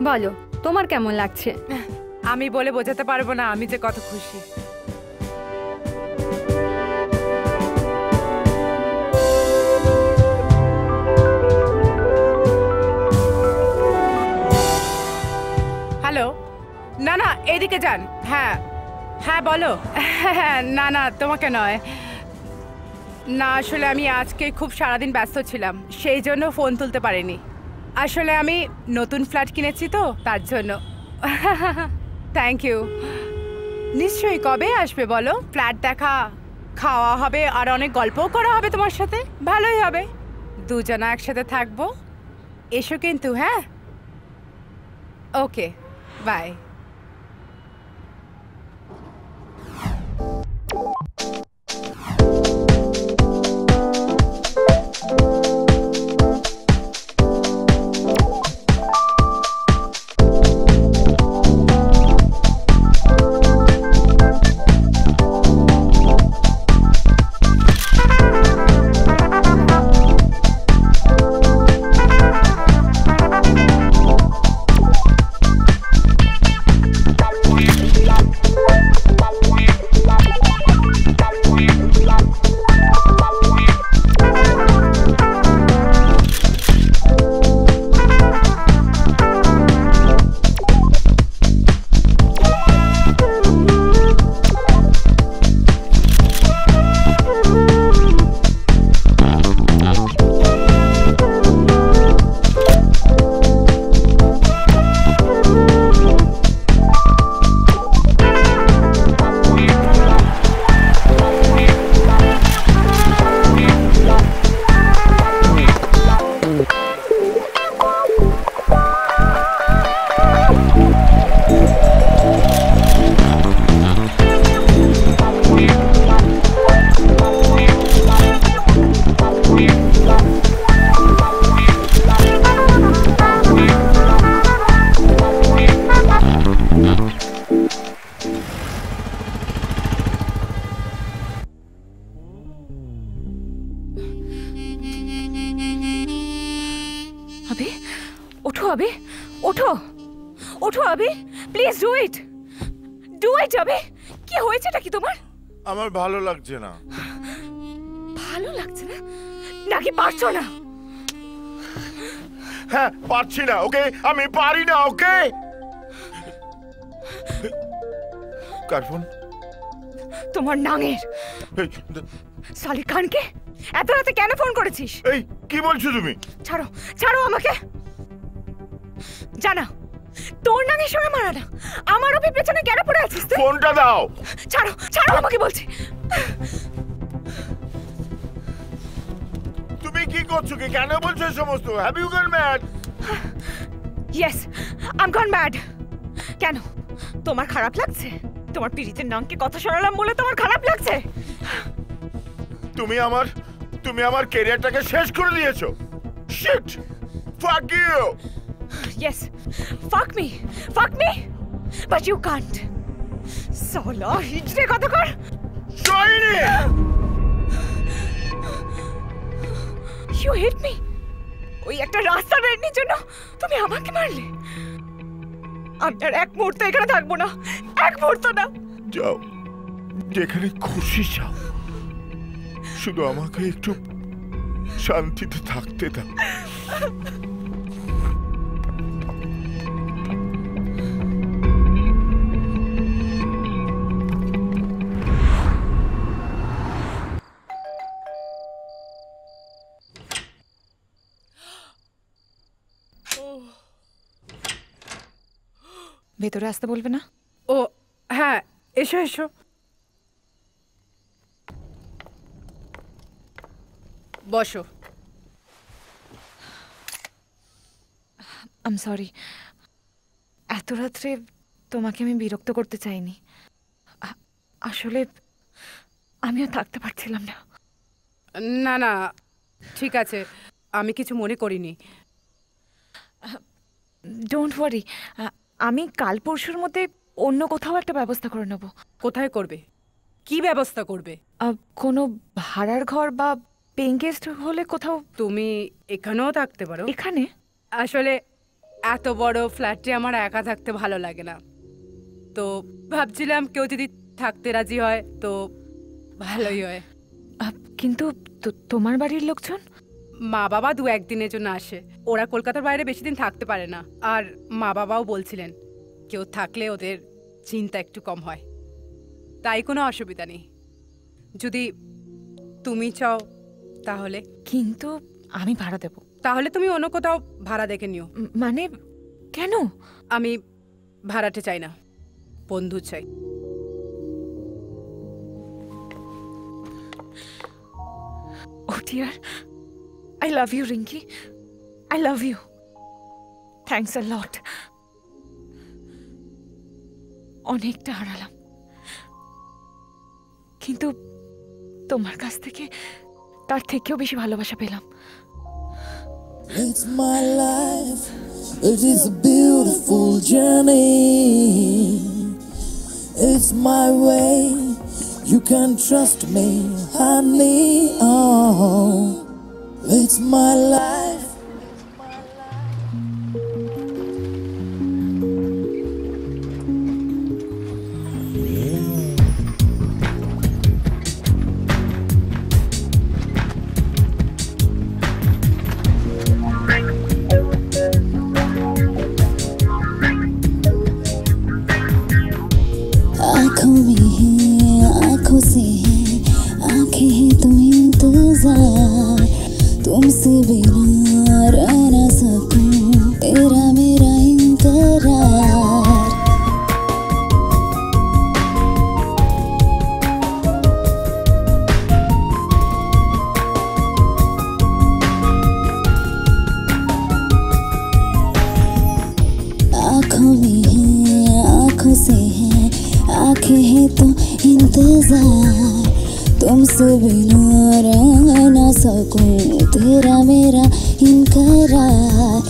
বলো, তোমার কেমন লাগছে? আমি বলে বোঝাতে পারবো না আমি যে কত খুশি। হ্যালো, না না এদিকে যান। হ্যাঁ হ্যাঁ বলো। না না তোমাকে নয়, না আসলে আমি আজকে খুব সারাদিন ব্যস্ত ছিলাম, সেই জন্য ফোন তুলতে পারিনি। আসলে আমি নতুন ফ্ল্যাট কিনেছি তো তার জন্য। Thank you. নিশ্চয়ই, কবে আসবে বলো? ফ্ল্যাট দেখা, খাওয়া হবে আর অনেক গল্পও করা হবে তোমার সাথে। ভালোই হবে, দুজনা একসাথে থাকবো। এসো কিন্তু। হ্যাঁ, ওকে, বাই। ওঠো আবি, ওঠো ওঠো আবি, please do it, do it আবি। কি হয়েছেটা কি তোমার? আমার ভালো লাগছে না। ভালো লাগছে না নাকি পারছো না? হ্যাঁ পারছি না, ওকে আমি পারি না, ওকে। কার ফোন? তোমার নাঙের সালি খানকে এত রাতে কেন ফোন করেছিস? এই কি বলছো তুমি? ছাড়ো ছাড়ো আমাকে। জানা তোর নাঙের সঙ্গে মারা না, আমার ওপর পেছনে কেন পড়ে আছিস তুই? ফোনটা দাও। ছাড়ো ছাড়ো আমাকে বলছি। তুমি কি করছো? কি কেন বলছো সমস্ত? Have you gone mad? Yes I am gone mad. কেন তোমার খারাপ লাগছে? তোমার পিরিতের নামকে কথা শোনালাম বলে তোমার খারাপ লাগছে? তুমি আমার ক্যারিয়ারটাকে শেষ করে দিয়েছো। Shit, fuck you. Yes, fuck me, but you can't. Sala, হিজড়ে কথা কর। সইনি। You hit me. ওই একটা রাস্তা বেরনির জন্য তুমি আমাকে মারলে। আমি আর এক মুহূর্ত এখানে থাকবো না, এক মুহূর্ত না। যাও, যেখানে খুশি যাও, শুধু আমাকে একটু শান্তিতে থাকতে দাও। ভেতরে আসতে বলবে না? ও হ্যাঁ, এসো এসো। বসো। আই এম সরি, এত রাত্রে তোমাকে আমি বিরক্ত করতে চাইনি। আসলে আমি আর থাকতে পারছিলাম না। না না ঠিক আছে, আমি কিছু মনে করিনি। ডোন্ট ওয়ারি, আমি কাল পরশুর মধ্যে অন্য কোথাও একটা ব্যবস্থা করে নেব। কোথায় করবে? কি ব্যবস্থা করবে? কোনো ভাড়ার ঘর বা পেইং গেস্ট হলে কোথাও। তুমি এখানেও থাকতে পারো। এখানে? আসলে এত বড় ফ্ল্যাটে আমার একা থাকতে ভালো লাগে না, তো ভাবছিলাম কেউ যদি থাকতে রাজি হয় তো ভালোই হয়। কিন্তু তোমার বাড়ির লোকজন? মা বাবা 2-1 দিনের জন্য আসে, ওরা কলকাতার বাইরে বেশি দিন থাকতে পারে না। আর মা বাবাও বলছিলেন কেউ থাকলে ওদের চিন্তা একটু কম হয়, তাই কোনো অসুবিধা নেই যদি তুমি চাও তাহলে। কিন্তু আমি ভাড়া দেব। তাহলে তুমি অন্য কোথাও ভাড়া দেখে নিও। মানে কেন? আমি ভাড়াটে চাই না, বন্ধু চাই। Oh dear, I love you, Rinky. I love you. Thanks a lot. অনেকটা হারালাম, কিন্তু তোমার কাছ থেকে তার থেকেও বেশি ভালোবাসা পেলাম। It's my life, it is a beautiful journey. It's my way, you can trust me, honey. Oh, it's my life. आँखों में है, आँखों से है, आँखें हैं तो इंतजार, तुमसे बिना रह ना सकूं, तेरा मेरा इंकरार। आँखों में है, आँखों से है, आँखें हैं तो इंतजार, तुमसे बिना रह ना सकूं, तेरा मेरा इनकरार।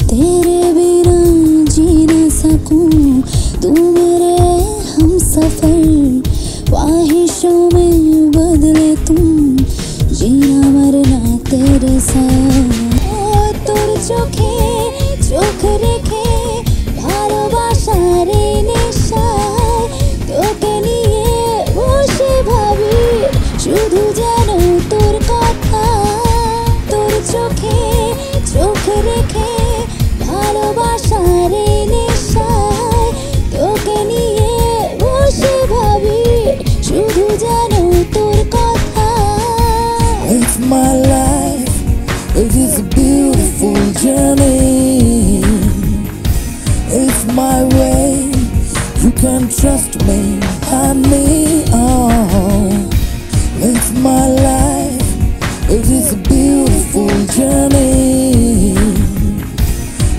तेरे बिना जी ना सकूं, तू मेरे हम सफर, ख्वाहिशों में बदले तुम, जीना मरना तेरे साथ। তোর চোখে চোখ It is a beautiful journey.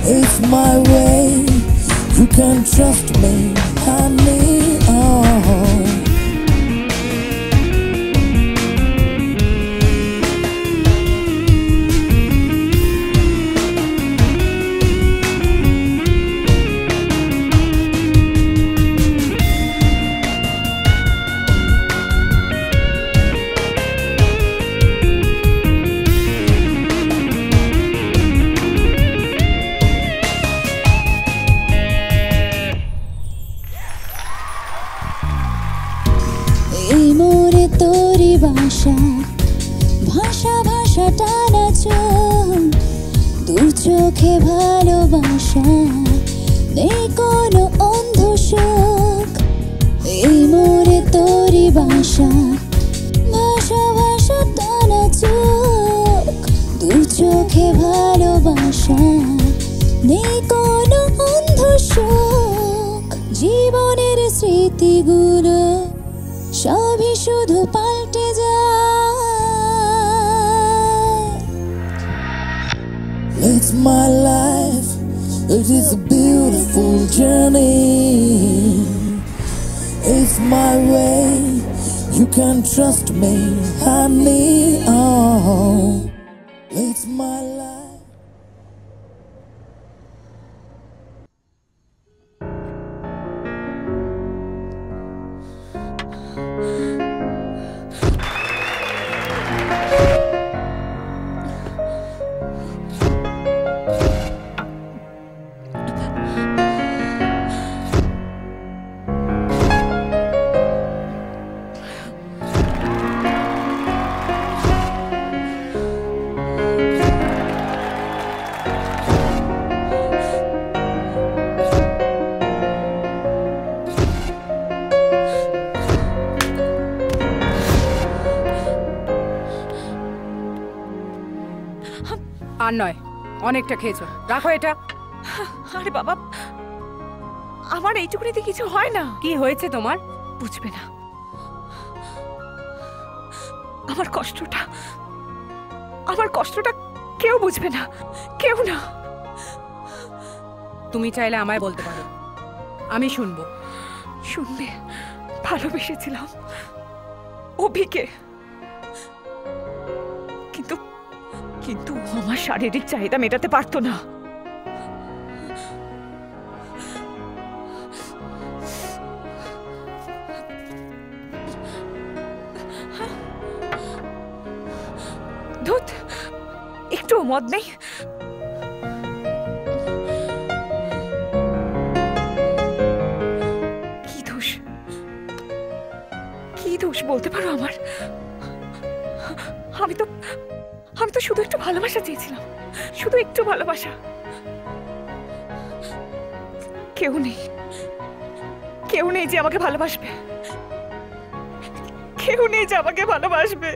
It's my way. You can trust me, honey. Oh. ভাষা ভাষা টানা চোখ দু চোখে ভালোবাসা নেই কোনো অন্ধ শোক এই মোরে তোরি বাসা ভাষা ভাষা টানা চোখ দু চোখে ভালোবাসা নেই কোনো অন্ধ শোক জীবনের স্মৃতিগুলো সবই শুধু পাল্টে যায় It's my life, it is a beautiful journey. It's my way, you can trust me, honey. Oh, it's my life. আর নয়, অনেকটা খেয়েছো, রাখো এটা। আরে বাবা, আমার এইটুকুনিতে কিছু হয় না। কি হয়েছে তোমার? বুঝবে না আমার কষ্টটা কেউ বুঝবে না, কেউ না। তুমি চাইলে আমায় বলতে পারো, আমি শুনবো। শুনবে? ভালোবেসেছিলাম অভিকে, কিন্তু ও আমার শারীরিক চাহিদা মেটাতে পারতো না। ধুত, একটু মদ নেই। কি দোষ বলতে পারো আমার? আমি তো শুধু একটু ভালোবাসা চেয়েছিলাম, শুধু একটু ভালোবাসা। কেউ নেই যে আমাকে ভালোবাসবে, কেউ নেই যে আমাকে ভালোবাসবে।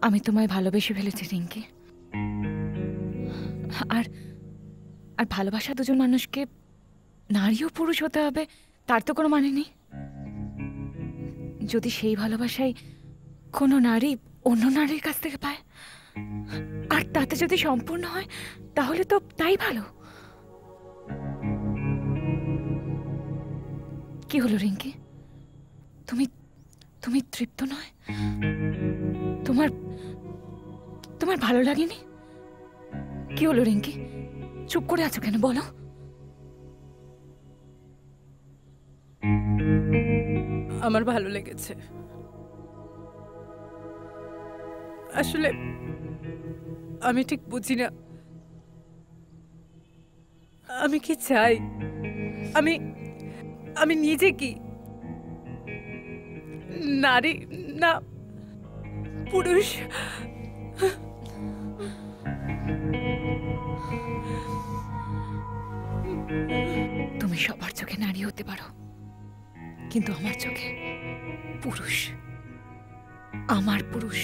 আমি তোমায় ভালোবেসে ফেলেছি রিঙ্কি। আর ভালোবাসা দুজন মানুষকে নারী ও পুরুষ হতে হবে তার তো কোনো মানে নেই। যদি সেই ভালোবাসাই কোনো নারী অন্য নারীর কাছ থেকে পায়, আর তাতে যদি সম্পূর্ণ হয় তাহলে তো তাই ভালো। কি হলো রিঙ্কি, তুমি তুমি তৃপ্ত নয়? তোমার তোমার ভালো লাগেনি? কি হলো রিঙ্কি, চুপ করে আছো কেন, বলো। আমার ভালো লেগেছে। আসলে আমি ঠিক বুঝি না আমি কি চাই, আমি আমি নিজে কি নারী না পুরুষ? তুমি সবার চোখে নারী হতে পারো, কিন্তু আমার চোখে পুরুষ, আমার পুরুষ।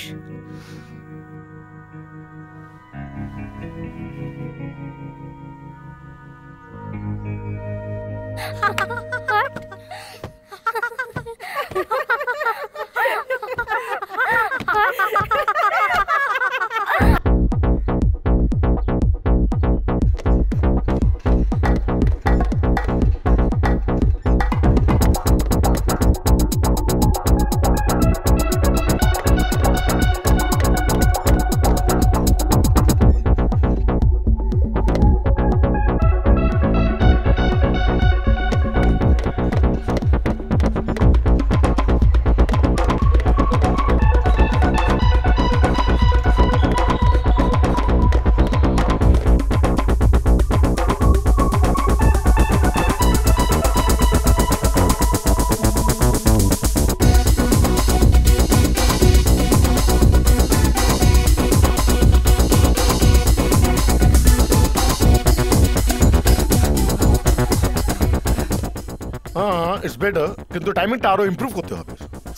ইটস বেটার, কিন্তু টাইমিংটা আরো ইমপ্রুভ করতে হবে।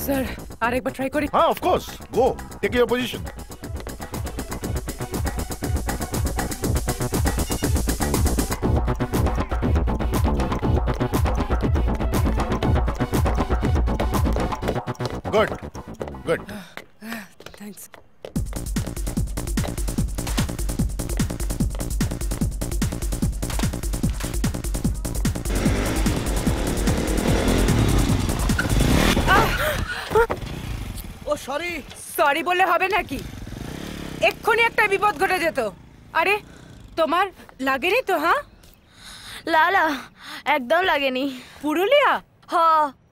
স্যার আরেকবার ট্রাই করি। হ্যাঁ, of course, go take your position. Good good. Thanks. Oh sorry. Sorry বললে হবে নাকি? এক্ষুনি একটা বিপদ ঘটে যেত। আরে তোমার লাগেনি তো? হ্যাঁ লালা একদম লাগেনি। পুরুলিয়া? হ।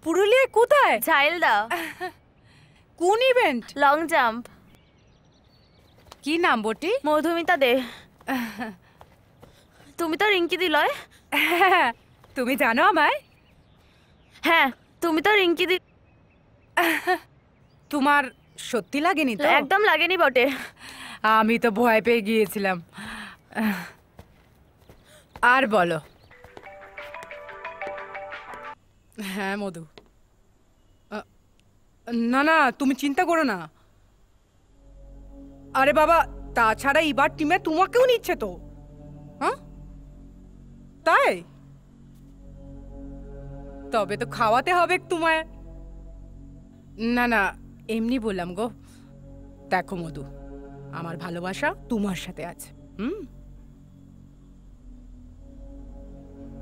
পুরুলিয়া কোথায়? ঝাইলদা। কোন ইভেন্ট? Long jump. কি নাম বটি? মধুমিতা দে। তুমি তো রিঙ্কি দিলয়। তুমি জানো আমায়? হ্যাঁ, তুমি তো রিঙ্কি দি। তোমার সত্যি লাগেনি তো? একদম লাগেনি বটে। আমি তো ভয় পেয়ে গিয়েছিলাম। আর বলো। হ্যাঁ মধু, না না তুমি চিন্তা করো না। আরে বাবা, তাছাড়া এবার টিমে তোমাকেও নিচ্ছে তো। হ্যাঁ তাই? তবে তো খাওয়াতে হবে তোমায়। না না এমনি বললাম গো। দেখো মধু, আমার ভালোবাসা তোমার সাথে আছে।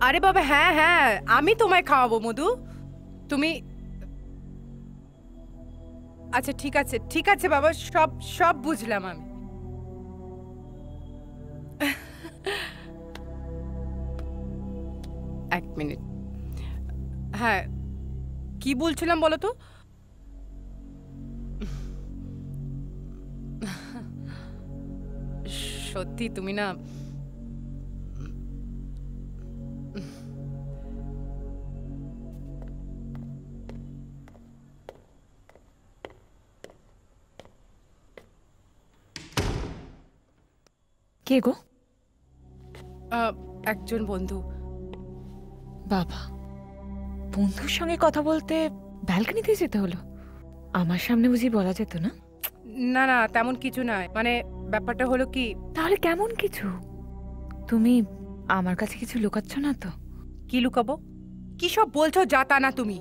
আরে বাবা হ্যাঁ হ্যাঁ, আমি তোমায় খাওয়াবো মধু। তুমি আচ্ছা ঠিক আছে ঠিক আছে বাবা, সব সব বুঝলাম আমি। এক মিনিট। হ্যাঁ কি বলছিলাম বলো তো? সত্যি তুমি না কে গো? একজন বন্ধু। বাবা, বন্ধুর সঙ্গে কথা বলতে ব্যালকনিতে যেতে হলো? আমার সামনে বুঝি বলা যেত না? না না তেমন কিছু নয়, মানে ব্যাপারটা হলো কি। তাহলে কেমন কিছু? তুমি আমার কাছে কিছু লুকাচ্ছ না তো? কি লুকাবো? কি সব বলছো যা তা না তুমি?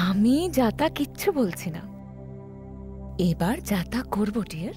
আমি যা তা কিচ্ছু বলছি না। এবার যা তা করবো ডিয়ার।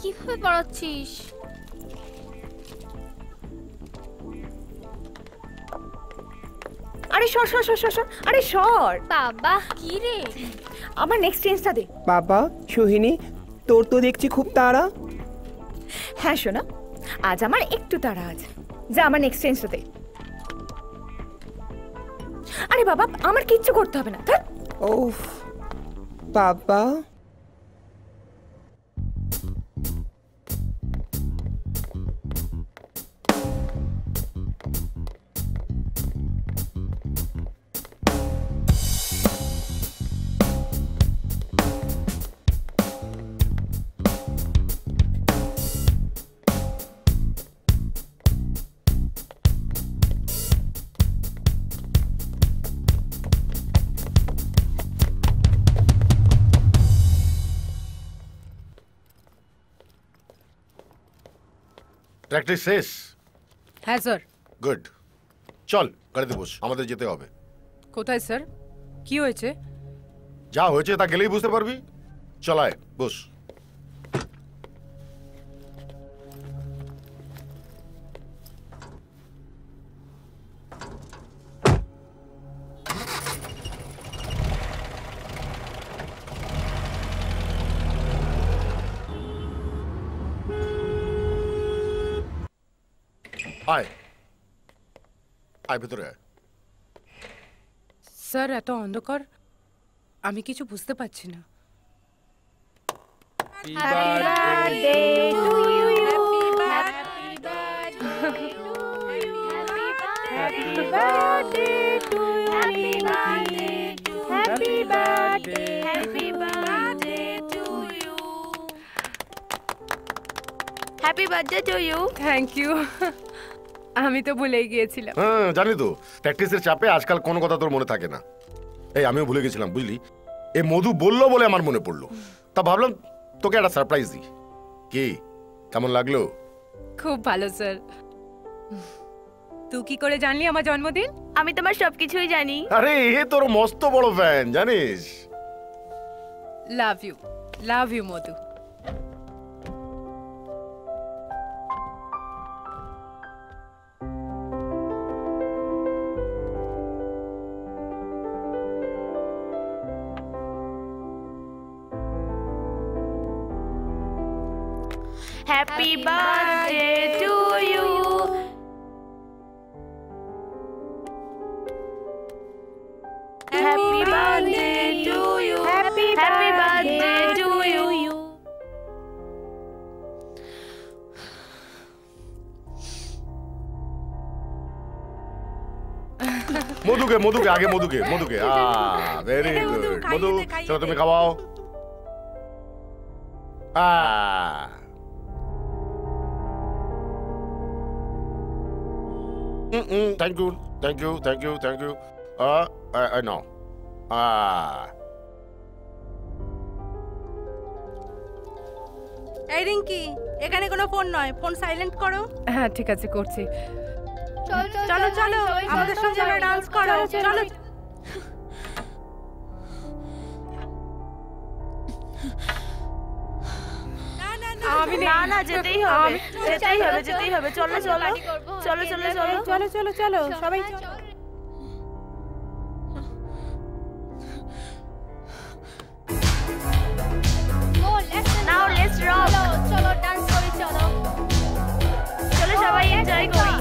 কিভাবে পড়াচ্ছিস? আরে সর সর সর সর সর, আরে সর। বাবা কি রে? আমার নেক্সট চেঞ্জটা দে। বাবা সোহিনী, তোর তো দেখছি খুব তাড়া। হ্যাঁ শোনা, আজ আমার একটু তাড়া আছে। যা আমার নেক্সট চেঞ্জটা দে। আরে বাবা, আমার কিচ্ছু করতে হবে না। ওফ বাবা, প্র্যাকটিস শেষ? হ্যাঁ স্যার। গুড, চল গাড়িতে বস, আমাদের যেতে হবে। কোথায় স্যার? কি হয়েছে? যা হয়েছে তা গেলেই বুঝতে পারবি। চলায় বস। আয় আয়, ভেতরে আয়। স্যার এত অন্ধকার, আমি কিছু বুঝতে পারছি না। Happy birthday to you. Thank you. আমি তো ভুলেই গিয়েছিলাম। হ্যাঁ জানি তো, প্র্যাকটিসের চাপে আজকাল কোনো কথা তোর মনে থাকে না। এই আমিও ভুলে গেছিলাম বুঝলি। এই মধু বললো বলে আমার মনে পড়লো, তা ভাবলাম তোকে একটা সারপ্রাইজ দিই। কি কেমন লাগলো? খুব ভালো স্যার। তুই কি করে জানলি আমার জন্মদিন? আমি তোমার সবকিছুই জানি। আরে এ তোর মস্ত বড় ফ্যান জানিস। Love you Madhu. Happy birthday to you. Happy birthday to you. Happy birthday to you. মধুকে আগে মধুকে ভেরি গুড। মধু চলো তুমি খাওয়াও। Thank you. I know. এই রিঙ্কি, এখানে কোনো ফোন নয়, ফোন সাইলেন্ট করো। হ্যাঁ ঠিক আছে, করছি। চলো চলো, আমাদের সঙ্গে ডান্স করো। চলো। না যেতেই হবে। চলো সবাই নাও লেটস রক। চলো ডান্স করি, চলো সবাই এনজয় করি।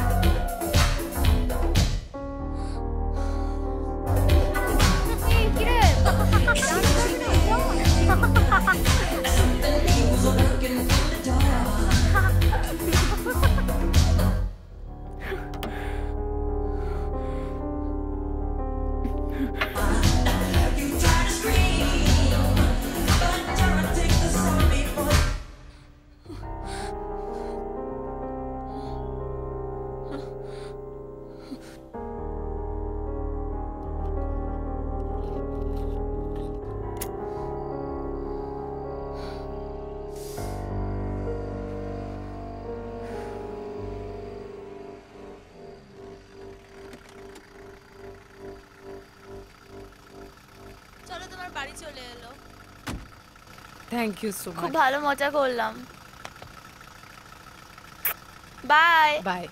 Thank you so much. খুব ভালো মজা করলাম। Bye bye.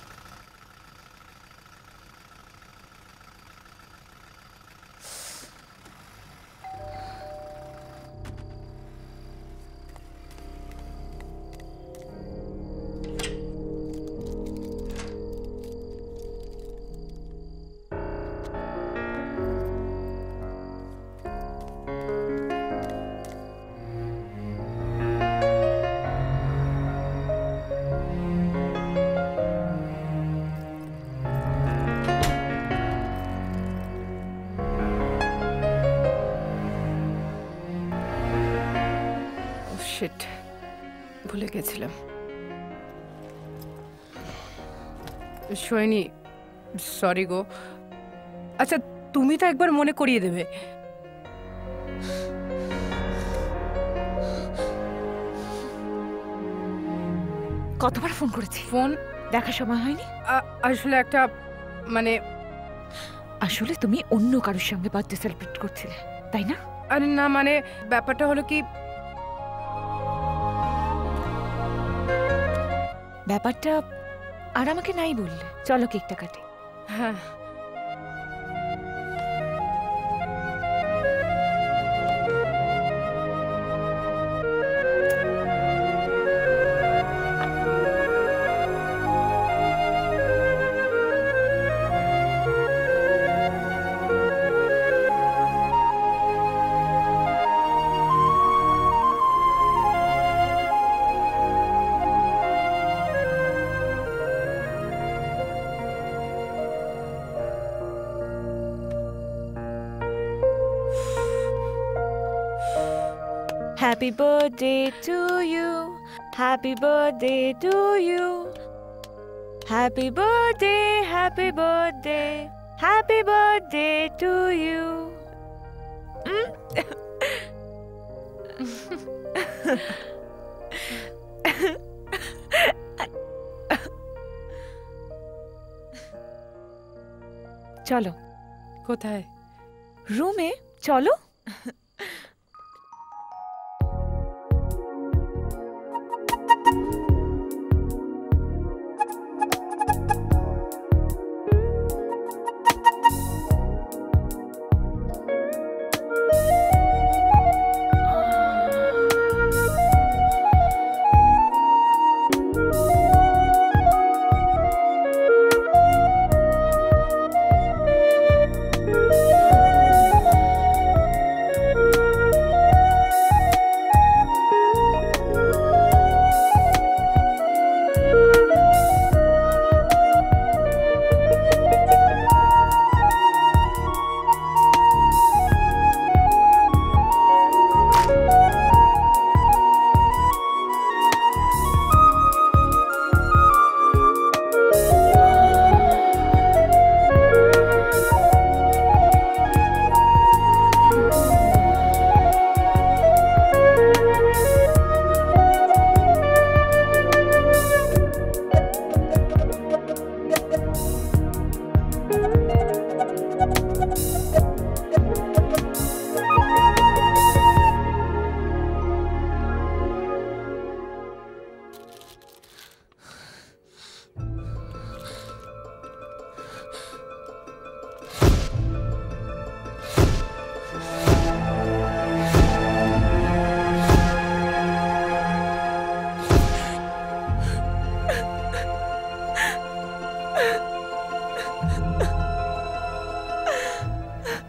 শিট, ভুলে গেছিলাম। সোহিনী, সরি গো। আচ্ছা, তুমি তো একবার মনে করিয়ে দেবে। কতবার ফোন করেছি? ফোন দেখার সময় হয়নি? আসলে একটা মানে আসলে তুমি অন্য কারোর সঙ্গে বার্থডে সেলিব্রেট করছিলে, তাই না? আরে না, মানে ব্যাপারটা হলো কি, ব্যাপারটা আর আমাকে নাই বললে। চলো কেকটা কাটি। হ্যাঁ। Happy birthday to you. Happy birthday to you. Happy birthday, happy birthday. Happy birthday to you. চলো। কোথায়? রুমে চলো।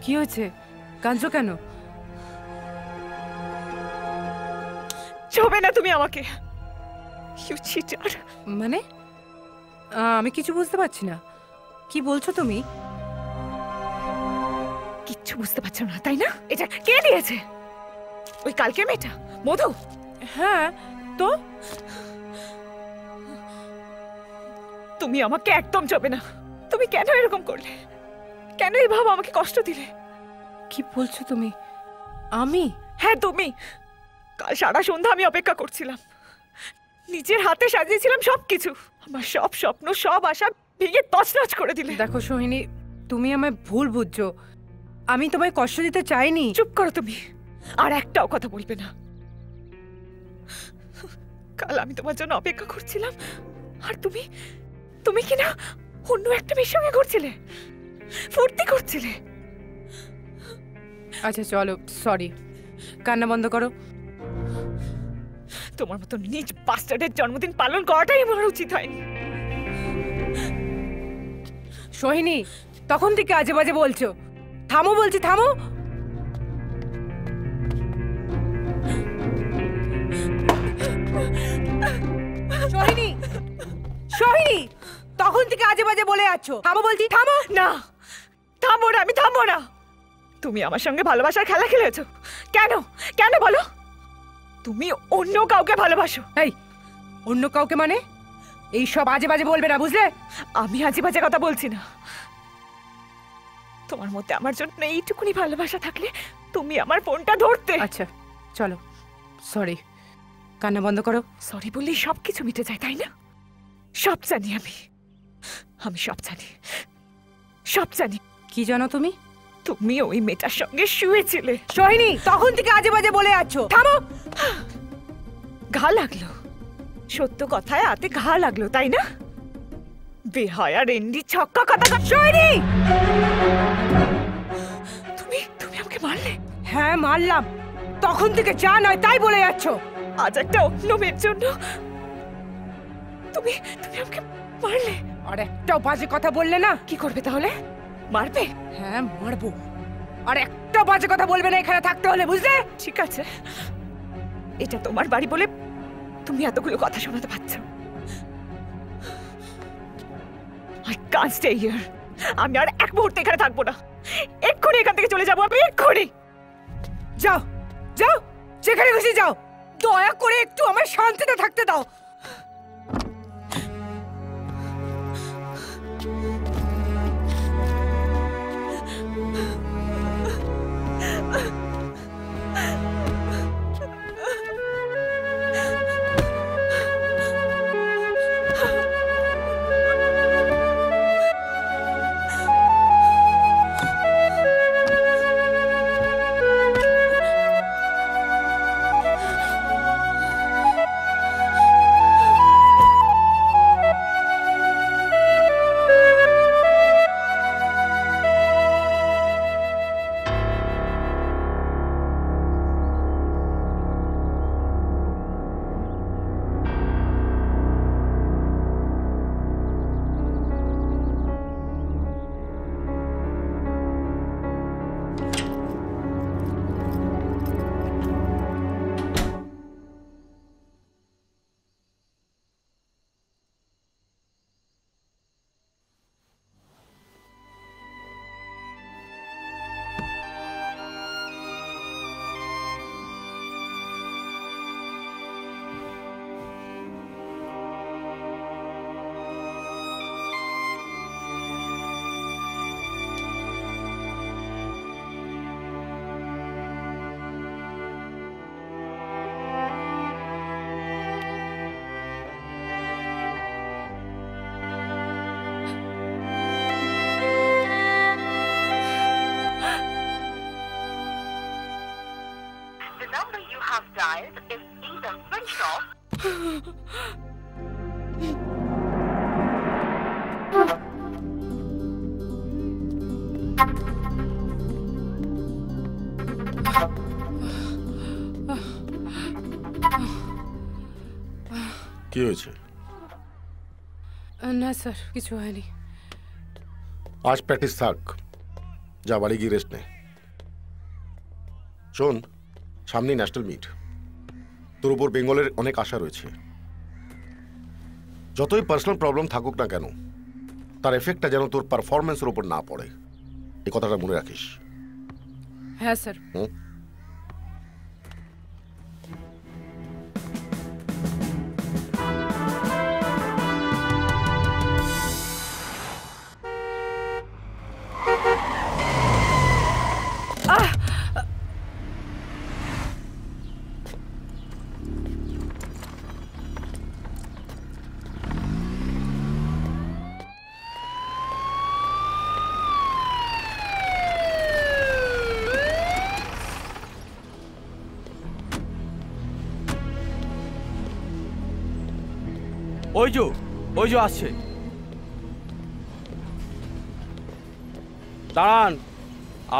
কি হয়েছে? কাঁদছো কেন? ছবে না তুমি আমাকে। You cheater. মানে আমি কিছু বুঝতে পারছি না, কি বলছো তুমি? কিচ্ছু বুঝতে পারছো না তাই না? এটা কে দিয়েছে? ওই কালকে মেয়েটা মধু? হ্যাঁ তো তুমি আমাকে একদম ছবে না। তুমি কেন এরকম করলে? কেন এইভাবে আমাকে কষ্ট দিলে? কি বলছো তুমি? আমি? হ্যাঁ তুমি। কাল সারা সন্ধ্যা আমি অপেক্ষা করছিলাম, নিজের হাতে সাজিয়েছিলাম সবকিছু। আমার সব স্বপ্ন, সব আশা ভেঙে তছনছ করে দিলে। দেখো সোহিনী, তুমি আমায় ভুল বুঝছো। আমি তোমায় কষ্ট দিতে চাইনি। চুপ করো তুমি, আর একটাও কথা বলবে না। কাল আমি তোমার জন্য অপেক্ষা করছিলাম, আর তুমি তুমি কি না অন্য একটা মেয়ের সঙ্গে ঘুরছিলে, ফুর্তি করছিলে। আচ্ছা চলো, সরি, কান্না বন্ধ করো। তোমার মতো নিজ বাস্টার্ডের জন্মদিন পালন করাটাই আমার উচিত হয়নি। সোহিনী, তখন থেকে আজে বাজে বলছো। থামো বলছি, থামো। সোহিনী, সোহিনী, তখন থেকে আজে বাজে বলে যাচ্ছ। থামো বলছি, থামো। না, থামো না, আমি থামবো না। তুমি আমার সঙ্গে ভালোবাসার খেলা খেলেছো। কেন কেন বলো? তুমি অন্য কাউকে ভালোবাসো। এই অন্য কাউকে মানে? এই সব আজে বাজে বলবে না, বুঝলে? আমি আজে বাজে কথা বলছি না। তোমার মধ্যে আমার জন্য এইটুকুনি ভালোবাসা থাকলে তুমি আমার ফোনটা ধরতে। আচ্ছা চলো, সরি, কান্না বন্ধ করো। সরি বললেই সবকিছু মিটে যায়, তাই না? সব জানি আমি সব জানি, সব জানি। কি জানো তুমি? তুমি ওই মেয়েটার সঙ্গে শুয়েছিলে। সোহিনী, তখন থেকে আজে বাজে বলে যাচ্ছ। থামো। ঘা লাগলো, সত্য কথায় হাতে ঘা লাগলো, তাই না? বেহায়া রেন্ডি ছক্কা কথা। সোহিনী, তুমি তুমি আমাকে মারলে? হ্যাঁ মারলাম। তখন থেকে যা নয় তাই বলে যাচ্ছ। আজ একটা অন্য মেয়ের জন্য তুমি তুমি আমাকে মারলে। আর একটাও বাজে কথা বললে না। কি করবে তাহলে? মারবে? হ্যাঁ মারবো। আর একটা বাজে কথা বলবে না এখানে থাকতে হলে, বুঝলে? ঠিক আছে, এটা তোমার বাড়ি বলে তুমি এতগুলো কথা শোনাতে পারছ। I can't stay here. আমি আর এক মুহূর্তে এখানে থাকবো না। এক্ষুনি এখান থেকে চলে যাবো আমি, এক্ষুনি। যাও যাও, যেখানে খুশি যাও। দয়া করে একটু আমার শান্তিতে থাকতে দাও। dialed is either switched off. কি হয়েছে? না স্যার, কিছু হয়নি। আজ প্র্যাকটিস থাক, যা বাড়ি গিয়ে রেস্ট নে। শোন, সামনেই ন্যাশনাল মিট, তোর উপর বেঙ্গলের অনেক আশা রয়েছে। যতই পার্সোনাল প্রবলেম থাকুক না কেন, তার এফেক্টটা যেন তোর পারফরমেন্সের উপর না পড়ে, এই কথাটা মনে রাখিস। হ্যাঁ স্যার। ওই যে ওই যে আসছে। দাঁড়ান,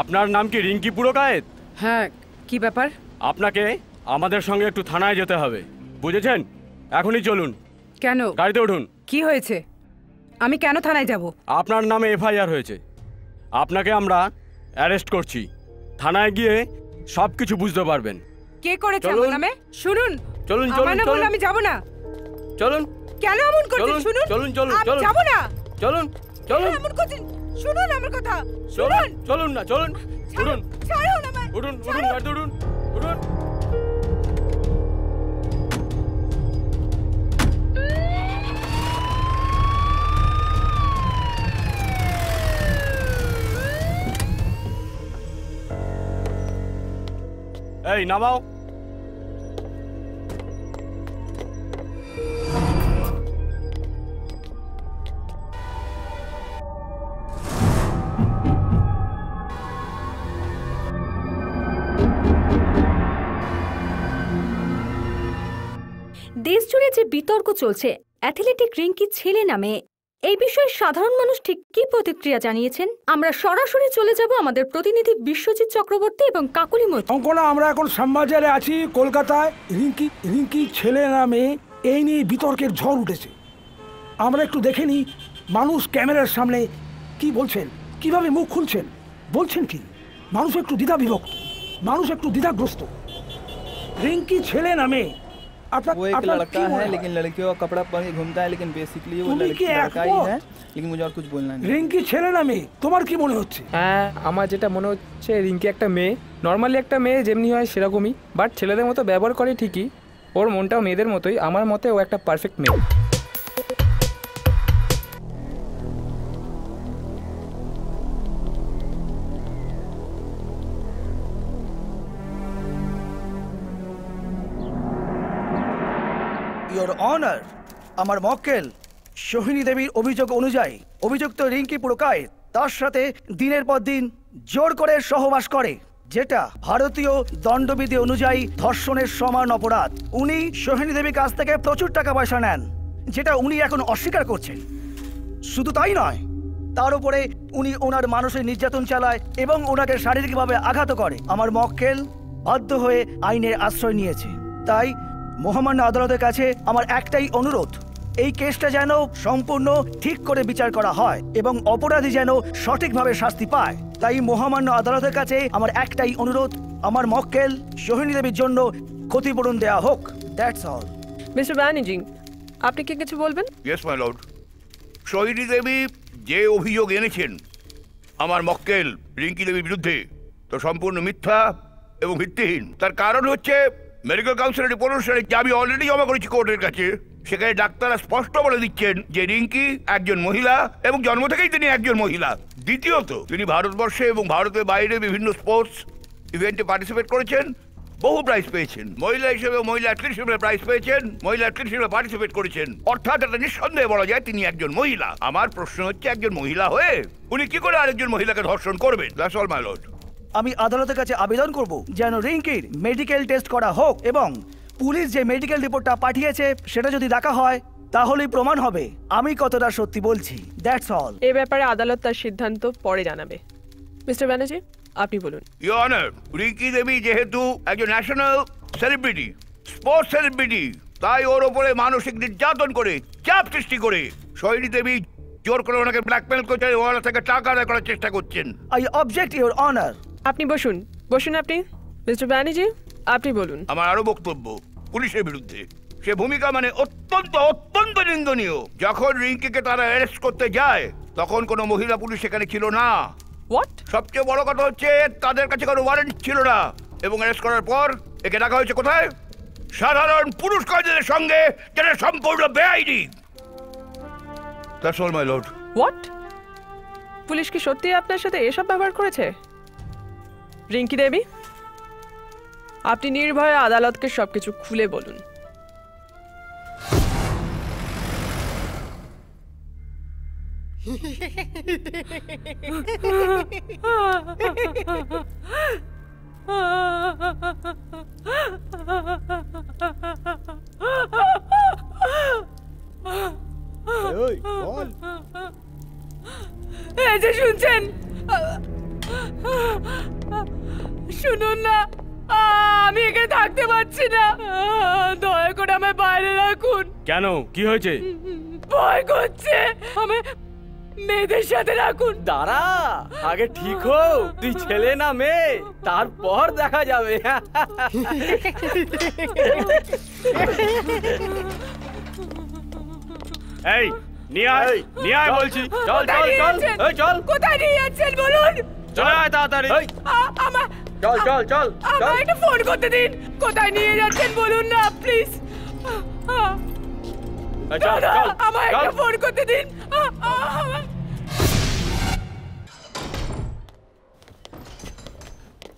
আপনার নাম কি রিঙ্কি পুরকায়েত? হ্যাঁ, কি ব্যাপার? আপনাকে আমাদের সঙ্গে একটু থানায় যেতে হবে, বুঝেছেন? এখনই চলুন। কেন? গাড়িতে উঠুন। কি হয়েছে? আমি কেন থানায় যাব? আপনার নামে এফআইআর হয়েছে, আপনাকে আমরা অ্যারেস্ট করছি। থানায় গিয়ে সব কিছু বুঝতে পারবেন। কে করেছে আমার নামে? শুনুন। চলুন আমার নামে বললে আমি যাব না। চলুন। কেন এমন করছেন? শুনুন। চলুন চলুন আমি চলুন। যাব না। চলুন চলুন। এমন করছেন? শুনুন আমার কথা। চলুন চলুন না, চলুন। উঠুন ছাড়ুন আমায়। উঠুন উঠুন গাড়িতে উঠুন উঠুন। এই নামাও। দেশ জুড়ে যে বিতর্ক চলছে অ্যাথলেটিক রিঙ্কি ছেলে নামে, এই বিষয়ে সাধারণ মানুষ ঠিক কি প্রতিক্রিয়া জানিয়েছেন? আমরা সরাসরি চলে যাব আমাদের প্রতিনিধি বিশ্বজিৎ চক্রবর্তী এবং কাকুলি মৈত্র। অঙ্কনা, আমরা এখন শ্যামবাজারে আছি কলকাতায়। রিঙ্কি ছেলে নামে এই নিয়ে বিতর্কের ঝড় উঠেছে। আমরা একটু দেখে নিই মানুষ ক্যামেরার সামনে কি বলছেন, কিভাবে মুখ খুলছেন, বলছেন কি। মানুষ একটু দ্বিধা বিভক্ত, মানুষ একটু দ্বিধাগ্রস্ত। রিঙ্কি ছেলে নামে वो एक लड़का है लेकिन लड़कियों का कपड़ा पहन के घूमता है, लेकिन बेसिकली वो लड़का ही है, लेकिन मुझे और कुछ बोलना नहीं। রিঙ্কি ছেলে নামে তোমার কি মনে হচ্ছে? হ্যাঁ, আমার যেটা মনে হচ্ছে রিঙ্কি একটা মেয়ে, নর্মালি একটা মেয়ে যেমনি হয় সেরকমই, বাট ছেলেদের মতো ব্যবহার করে ঠিকই, ওর মনটাও মেয়েদের মতোই। আমার মতে ও একটা পারফেক্ট মেয়ে। ইয়োর অনার, আমার মক্কেল সোহিনী দেবীর অভিযোগ অনুযায়ী অভিযুক্ত রিঙ্কি পুরকায়েত তার সাথে দিনের পর দিন জোর করে সহবাস করে, যেটা ভারতীয় দণ্ডবিধি অনুযায়ী ধর্ষণের সমান অপরাধ। উনি সোহিনী দেবীর কাছ থেকে প্রচুর টাকা পয়সা নেন, যেটা উনি এখন অস্বীকার করছেন। শুধু তাই নয়, তার উপরে উনি ওনার মানসিক নির্যাতন চালায় এবং ওনাকে শারীরিকভাবে আঘাত করে। আমার মক্কেল বাধ্য হয়ে আইনের আশ্রয় নিয়েছে। তাই মহামান্য আদালতের কাছে আমার একটাই অনুরোধ, এই কেসটা যেন সম্পূর্ণ ঠিক করে বিচার করা হয় এবং অপরাধী যেন সঠিকভাবে শাস্তি পায়। তাই মহামান্য আদালতের কাছে আমার একটাই অনুরোধ, আমার মক্কেল সোহিনী দেবীর জন্য ক্ষতিপূরণ দেয়া হোক। That's all. মিস্টার ব্যানার্জি, আপনি কি কিছু বলবেন? Yes my lord. Sohini Devi যে অভিযোগ এনেছেন আমার মক্কেল রিঙ্কি দেবীর বিরুদ্ধে, তো সম্পূর্ণ মিথ্যা এবং ভিত্তিহীন। তার কারণ হচ্ছে মেডিকেল কাউন্সিলের রিপোর্ট অনুসারে, যা আমি অলরেডি জমা করেছি কোর্টের কাছে, সেখানে ডাক্তাররা স্পষ্ট বলে দিচ্ছেন যে রিঙ্কি একজন মহিলা এবং জন্ম থেকেই তিনি একজন মহিলা। দ্বিতীয়ত, তিনি ভারতবর্ষে এবং ভারতের বাইরে বিভিন্ন স্পোর্টস ইভেন্টে পার্টিসিপেট করেছেন, বহু প্রাইজ পেয়েছেন। মহিলা হিসেবে মহিলা অ্যাথলিট হিসেবে প্রাইজ পেয়েছেন, মহিলা অ্যাথলিট হিসেবে পার্টিসিপেট করেছেন। অর্থাৎ এটা নিঃসন্দেহে বলা যায় তিনি একজন মহিলা। আমার প্রশ্ন হচ্ছে, একজন মহিলা হয়ে উনি কি করে আরেকজন মহিলাকে ধর্ষণ করবেন? That's all my lord. আমি আদালতের কাছে আবেদন করব যেন রিঙ্কির মেডিকেল টেস্ট করা হোক এবং পুলিশ যে মেডিকেল রিপোর্টটা পাঠিয়েছে সেটা যদি দেখা হয় তাহলেই প্রমাণ হবে আমি কতটা সত্যি বলছি। That's all. এই ব্যাপারে আদালত তার সিদ্ধান্ত পরে জানাবে। মিস্টার ব্যানার্জি, আপনি বলুন। ইয়োর অনার, রিঙ্কি দেবী যেহেতু একজন ন্যাশনাল সেলিব্রিটি, স্পোর্টস সেলিব্রিটি, তাই ওর ওপরে মানসিক নির্যাতন করে, চাপ সৃষ্টি করে সোহিনী দেবী জোর করে ওনাকে ব্ল্যাকমেল করছে, ওনার থেকে টাকা আদায় করার চেষ্টা করছেন। I object your honour. আপনি বসুন, বসুন আপনি। মিস্টার ব্যানার্জি, আপনি বলুন। আমার আরো বক্তব্য পুলিশের বিরুদ্ধে। সে ভূমিকা মানে অত্যন্ত অত্যন্ত নিন্দনীয়। যখন রিঙ্কিকে তারা অ্যারেস্ট করতে যায় তখন কোনো মহিলা পুলিশ সেখানে ছিল না। হোয়াট? সবচেয়ে বড় কথা হচ্ছে তাদের কাছে কোনো ওয়ারেন্ট ছিল না এবং অ্যারেস্ট করার পর একে রাখা হয়েছে কোথায়? সাধারণ পুরুষ কয়েদিদের সঙ্গে, যেটা সম্পূর্ণ বেআইনি। That's all my lord. What? Police কি সত্যি আপনার সাথে এসব ব্যবহার করেছে? রিঙ্কি দেবী, আপনি নির্ভয়ে আদালতকে সবকিছু খুলে বলুন। হয়েছে শুনছেন? শুনুন না, আমি এখানে থাকতে পারছি না, দয়া করে আমায় বাইরে রাখুন। কেন, কি হয়েছে? ভয় করছে, আমি মেয়েদের সাথে রাখুন। দাঁড়া, আগে ঠিক হোক তুই ছেলে না মেয়ে, তারপর দেখা যাবে। এই নিয়ে আয় বলছি। চল চল চল, এই চল। কোথায় নিয়ে যাচ্ছেন বলুন? চল আয় তাড়াতাড়ি। আমার চল চল চল, আমায় একটু ফোন করতে দিন। কোথায় নিয়ে যাচ্ছেন বলুন না প্লিজ। দাদা, আমায় একটু ফোন করতে দিন।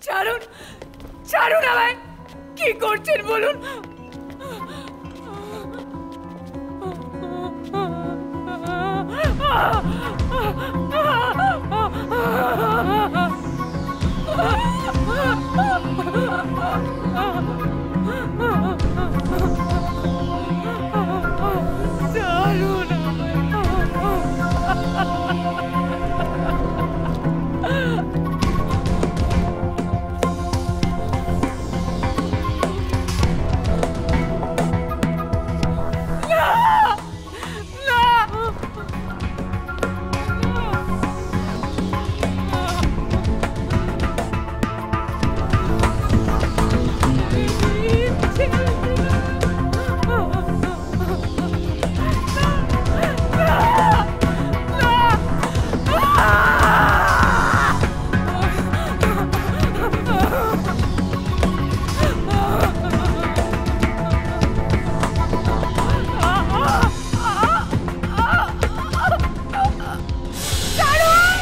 ছাড়ুন, ছাড়ুন আমায়। কি করছেন বলুন?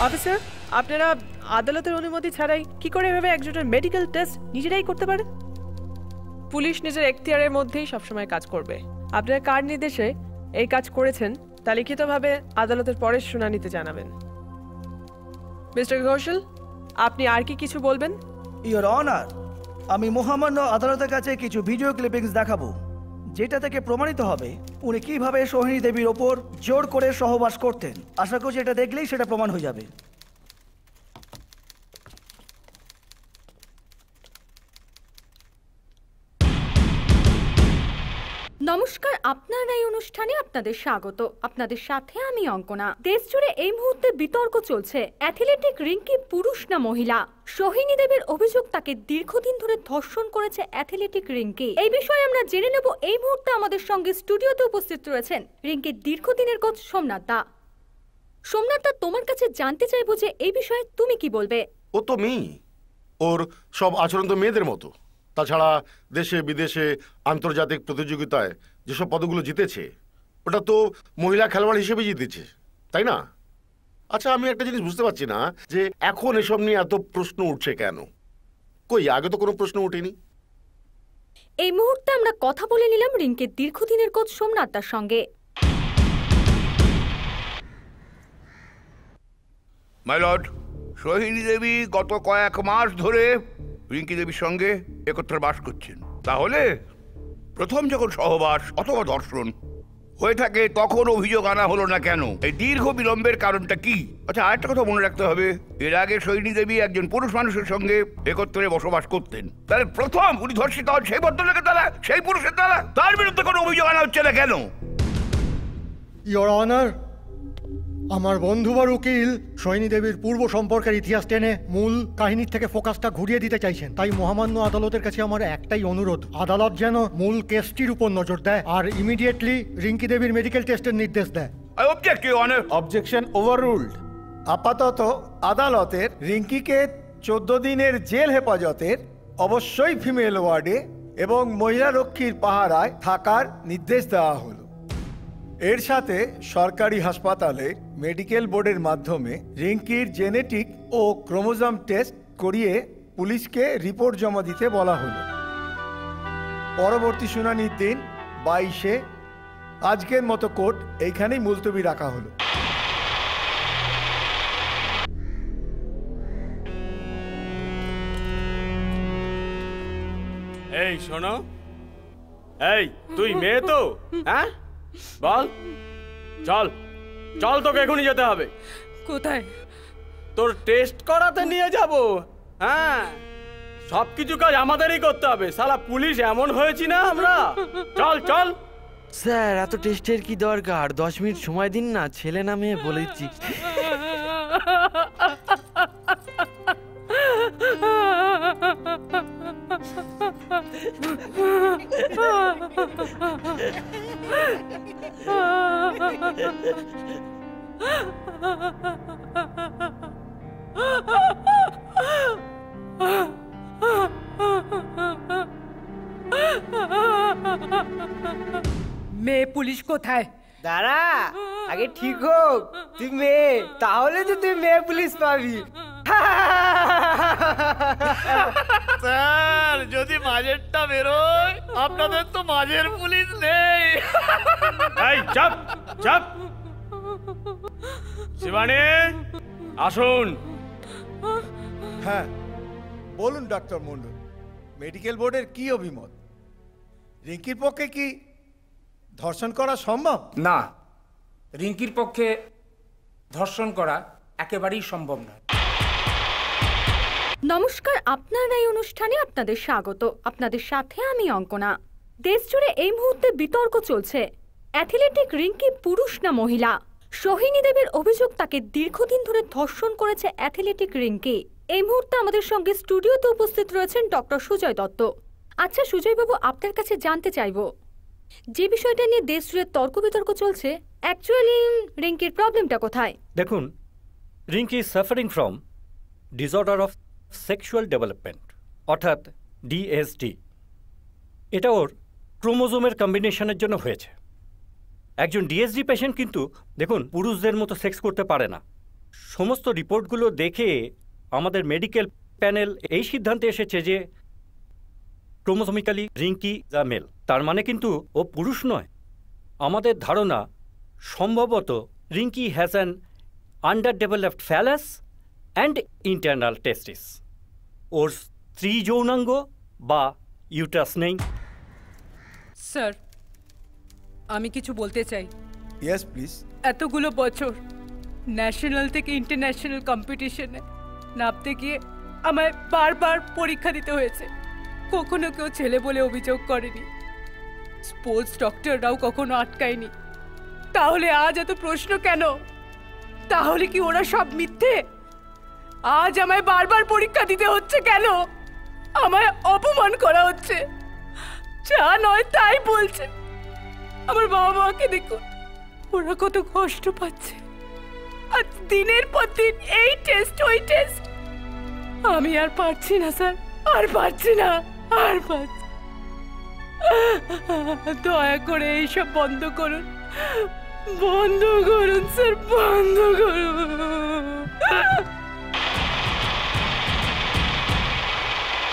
অফিসার, আপনারা আদালতের অনুমতি ছাড়াই কি করে এভাবে একজনের মেডিকেল টেস্ট নিজেরাই করতে পারেন? পুলিশ নিজের এখতিয়ারের মধ্যেই সবসময় কাজ করবে। আপনারা কার নির্দেশে এই কাজ করেছেন তা লিখিতভাবে আদালতের পরের শুনানিতে জানাবেন। মিস্টার ঘোষাল, আপনি আর কি কিছু বলবেন? ইওর অনার, আমি মহামান্য আদালতের কাছে কিছু ভিডিও ক্লিপিংস দেখাবো, যেটা থেকে প্রমাণিত হবে উনি কিভাবে সোহিনী দেবীর ওপর জোর করে সহবাস করতেন। আশা করছি এটা দেখলেই সেটা প্রমাণ হয়ে যাবে। নমস্কার, আপনার এই অনুষ্ঠানে আপনাদের স্বাগত। আপনাদের সাথে আমি অঙ্কনা। দেশ জুড়ে এই মুহূর্তে বিতর্ক চলছে, অ্যাথলেটিক রিঙ্কি পুরুষ না মহিলা। সোহিনী দেবীর অভিযোগ তাকে দীর্ঘদিন ধরে ধর্ষণ করেছে অ্যাথলেটিক রিঙ্কি। এই বিষয়ে আমরা জেনে নেব। এই মুহূর্তে আমাদের সঙ্গে স্টুডিওতে উপস্থিত রয়েছেন রিঙ্কির দীর্ঘদিনের কোচ সোমনাথ দা। সোমনাথ দা, তোমার কাছে জানতে চাইবো যে এই বিষয়ে তুমি কি বলবে? ও তো মেয়ে, ওর সব আচরণ তো মেয়েদের মতো। তাছাড়া দেশে বিদেশে আন্তর্জাতিক প্রতিযোগিতায় যেসব পদকগুলো জিতেছে ওটা তো মহিলা খেলোয়াড় হিসেবে জিতেছে, তাই না? আচ্ছা, আমি একটা জিনিস বুঝতে পারছি না যে এখন এসব নিয়ে এত প্রশ্ন উঠছে কেন? কই, আগে তো কোনো প্রশ্ন ওঠেনি। এই মুহূর্তে আমরা কথা বলে নিলাম রিঙ্কির দীর্ঘদিনের কোচ সোমনাথ দার সঙ্গে। মাই লর্ড, সোহিনী দেবী গত কয়েক মাস ধরে রিঙ্কি দেবীর সঙ্গে একত্রে বাস করছেন। তাহলে প্রথম যখন সহবাস অথবা ধর্ষণ হয়ে থাকে তখন অভিযোগ আনা হলো না কেন? এই দীর্ঘ বিলম্বের কারণটা কি? আচ্ছা, আরেকটা কথা মনে রাখতে হবে, এর আগে সোহিনী দেবী একজন পুরুষ মানুষের সঙ্গে একত্রে বসবাস করতেন। তাহলে প্রথম উনি ধর্ষিত হন সেই ভদ্রলোকের দ্বারা, সেই পুরুষের দ্বারা, তার বিরুদ্ধে কোনো অভিযোগ আনা হচ্ছে না কেন? ইওর অনার, আমার বন্ধু বা উকিল সোহিনী দেবীর পূর্ব সম্পর্কের ইতিহাস টেনে মূল কাহিনীর থেকে ফোকাসটা ঘুরিয়ে দিতে চাইছেন। তাই মহামান্য আদালতের কাছে আমার একটাই অনুরোধ, আদালত যেন মূল কেসটির উপর নজর দেয় আর ইমিডিয়েটলি রিঙ্কি দেবীর মেডিকেল টেস্টের নির্দেশ দেয়। Objection overruled. আপাতত আদালতের রিঙ্কিকে 14 দিনের জেল হেফাজতের, অবশ্যই ফিমেল ওয়ার্ডে এবং মহিলা রক্ষীর পাহারায় থাকার নির্দেশ দেওয়া হলো। এর সাথে সরকারি হাসপাতালে মেডিকেল বোর্ডের মাধ্যমে রিঙ্কির জেনেটিক ও ক্রোমোজোম টেস্ট করিয়ে পুলিশকে রিপোর্ট জমা দিতে বলা হলো। পরবর্তী শুনানির দিন 22-এ। আজকের মতো কোর্ট এইখানেই মুলতবি রাখা হলো। এই শোনো, এই তুই মেয়ে তো? হ্যাঁ বল, চল চল, তোকে এখনই যেতে হবে। কোথায়? তোর টেস্ট করাতে নিয়ে যাব। হ্যাঁ, সব কিছু কাজ আমাদেরই করতে হবে। শালা পুলিশ এমন হয়েছি না আমরা। চল চল। স্যার, এত টেস্টের কি দরকার? 10 মিনিট সময় দিন না, ছেলে না মেয়ে বলে দিচ্ছি। মেয়ে পুলিশ কোথায়? দাঁড়া, আগে ঠিক হোক তুই মেয়ে, তাহলে তো তুই মেয়ে পুলিশ পাবি। স্যার, যদি মাঝেরটা বেরোয়, আপনাদের তো মাঝের পুলিশ নেই। এই চাপ চাপ। শিবানী আসুন। হ্যাঁ বলুন ডক্টর মন্ডল, মেডিকেল বোর্ডের কি অভিমত? রিঙ্কির পক্ষে কি ধর্ষণ করা সম্ভব? না, রিঙ্কির পক্ষে ধর্ষণ করা একেবারেই সম্ভব নয়। নমস্কার, আপনার এই অনুষ্ঠানে আপনাদের স্বাগত। আপনাদের সাথে আমি অঙ্কনা। দেশ জুড়ে এই মুহূর্তে বিতর্ক চলছে, অ্যাথলেটিক রিঙ্কি পুরুষ না মহিলা। সোহিনী দেবীর অভিযোগ তাকে দীর্ঘদিন ধরে ধর্ষণ করেছে অ্যাথলেটিক রিঙ্কি। এই মুহূর্তে আমাদের সঙ্গে স্টুডিওতে উপস্থিত রয়েছেন ডক্টর সুজয় দত্ত। আচ্ছা সুজয় বাবু, আপনার কাছে জানতে চাইব, যে বিষয়টা নিয়ে দেশ জুড়ে তর্ক বিতর্ক চলছে, অ্যাকচুয়ালি রিঙ্কির প্রবলেমটা কোথায়? দেখুন, Rinki is suffering from disorder of sexual development, অর্থাৎ ডিএসডি। এটা ওর ক্রোমোজোমের কম্বিনেশনের জন্য হয়েছে। একজন ডিএসডি পেশেন্ট কিন্তু দেখুন পুরুষদের মতো সেক্স করতে পারে না। সমস্ত রিপোর্টগুলো দেখে আমাদের মেডিকেল প্যানেল এই সিদ্ধান্তে এসেছে যে ক্রোমোজোমিক্যালি রিঙ্কি দ্য মেল। তার মানে কিন্তু ও পুরুষ নয়। আমাদের ধারণা সম্ভবত Rinki has an under developed phallus and internal testis. ওর স্ত্রী যৌনাঙ্গ বা ইউটারাস নেই। স্যার, আমি কিছু বলতে চাই। Yes please. এতগুলো বছর ন্যাশনাল থেকে ইন্টারন্যাশনাল কম্পিটিশনে নামতে গিয়ে আমায় বারবার পরীক্ষা দিতে হয়েছে। কখনো কেউ ছেলে বলে অভিযোগ করেনি, স্পোর্টস ডক্টররাও কখনো আটকায়নি। তাহলে আজ এত প্রশ্ন কেন? তাহলে কি ওরা সব মিথ্যে? আজ আমায় বারবার পরীক্ষা দিতে হচ্ছে কেন? আমায় অপমান করা হচ্ছে, যা নয় তাই বলছে। আমার বাবা মাকে দেখুন, ওরা কত কষ্ট পাচ্ছে। আর দিনের পর দিন এই টেস্ট ওই টেস্ট। আমি আর পারছি না স্যার, আর পারছি না, আর পারছি। দয়া করে এইসব বন্ধ করুন, বন্ধ করুন স্যার, বন্ধ করুন।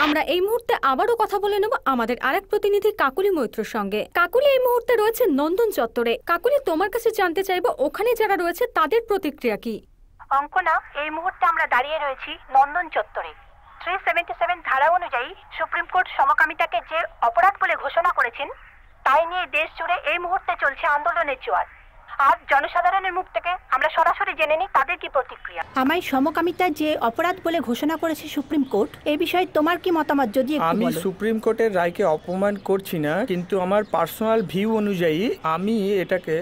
আমরা এই মুহূর্তে আবারও কথা বলে নেব আমাদের আরেক প্রতিনিধি কাকুলি মৈত্রর সঙ্গে। কাকুলি এই মুহূর্তে রয়েছে নন্দন চত্বরে। কাকুলি, তোমার কাছে জানতে চাইবো ওখানে যারা রয়েছে তাদের প্রতিক্রিয়া কি? অঙ্কনা, এই মুহূর্তে আমরা দাঁড়িয়ে রয়েছি নন্দন চত্বরে। 377 ধারা অনুযায়ী সুপ্রিম কোর্ট সমকামিতাকে যে অপরাধ বলে ঘোষণা করেছেন, তাই নিয়ে দেশ জুড়ে এই মুহূর্তে চলছে আন্দোলনের জোয়ার। আজ জনসাধারণের মুখ থেকে আমরা সরাসরি জেনে নিই তাদের কি প্রতিক্রিয়া। আমায় সমকামিতা যে অপরাধ বলে ঘোষণা করেছে সুপ্রিম কোর্ট, এই বিষয়ে তোমার কি মতামত যদি একটু আমি বলো? সুপ্রিম কোর্টের রায়কে অপমান করছি না, কিন্তু আমার পার্সোনাল ভিউ অনুযায়ী আমি এটাকে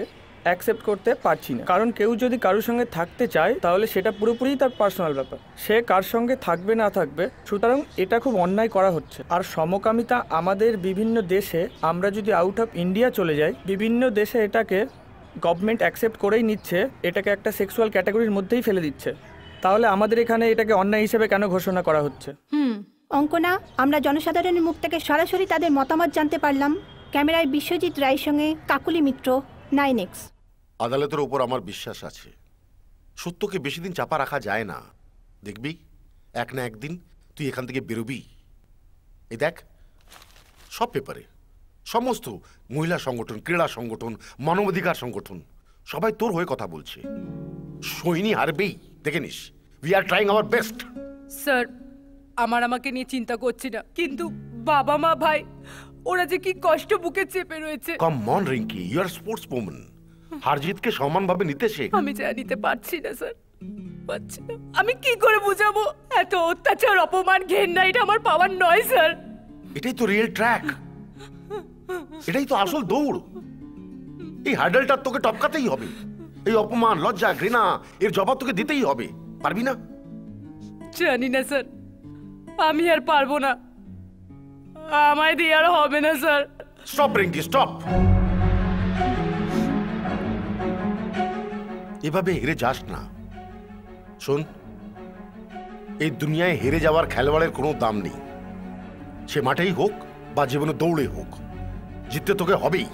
অ্যাকসেপ্ট করতে পারছি না। কারণ কেউ যদি কারোর সঙ্গে থাকতে চায় তাহলে সেটা পুরোপুরি তার পার্সোনাল ব্যাপার, সে কার সঙ্গে থাকবে না থাকবে। সুতরাং এটা খুব অন্যায় করা হচ্ছে। আর সমকামিতা আমাদের বিভিন্ন দেশে, আমরা যদি আউট অফ ইন্ডিয়া চলে যাই, বিভিন্ন দেশে এটাকে গভর্নমেন্ট অ্যাকসেপ্ট করেই নিচ্ছে, এটাকে একটা সেক্সুয়াল ক্যাটাগরির মধ্যেই ফেলে দিচ্ছে। তাহলে আমাদের এখানে এটাকে অন্যায় হিসেবে কেন ঘোষণা করা হচ্ছে? অঙ্কনা, আমরা জনসাধারণের মুখ থেকে সরাসরি তাদের মতামত জানতে পারলাম। ক্যামেরায় বিশ্বজিৎ রায়ের সঙ্গে কাকুলি মিত্র, 9X। আদালতের উপর আমার বিশ্বাস আছে। সত্যকে বেশি দিন চাপা রাখা যায় না। দেখবি এক না একদিন তুই এখান থেকে বেরোবি। এই দেখ, সব পেপারে সমস্ত মহিলা সংগঠন, ক্রীড়া সংগঠন, মানবাধিকার সংগঠন সবাই তোর হয়ে কথা বলছে। সৈনী হারবেই, দেখে নিস। We are trying our best. Sir, আমাকে নিয়ে চিন্তা করছি না, কিন্তু বাবা মা ভাই ওরা যে কি কষ্ট বুকে চেপে রয়েছে। Come on Rinki, you are sports woman. হার জিতকে সমানভাবে নিতে শেখ। আমি যা নিতে পারছি না স্যার, পাচ্ছি না, আমি কি করে বুঝাবো? এত অত্যাচার, অপমান, ঘেন্না এটা আমার পাওয়ার নয় স্যার। এটাই তো রিয়েল ট্র্যাক, এটাই তো আসল দৌড়। এই হ্যাডেলটা তোকে টপকাতেই হবে। এই অপমান, লজ্জা, ঘৃণা এর জবাব তোকে দিতেই হবে। পারবি না? জানি না স্যার, আমি আর পারবো না, আমায় দিয়ে আর হবে না স্যার। Stop Rinki, stop. এভাবে হেরে যাস না। শোন, এই দুনিয়ায় হেরে যাওয়ার খেলোয়াড়ের কোনো দাম নেই। সে মাঠেই হোক বা জীবনে দৌড়ে হোক, জিততে তোকে হবেই।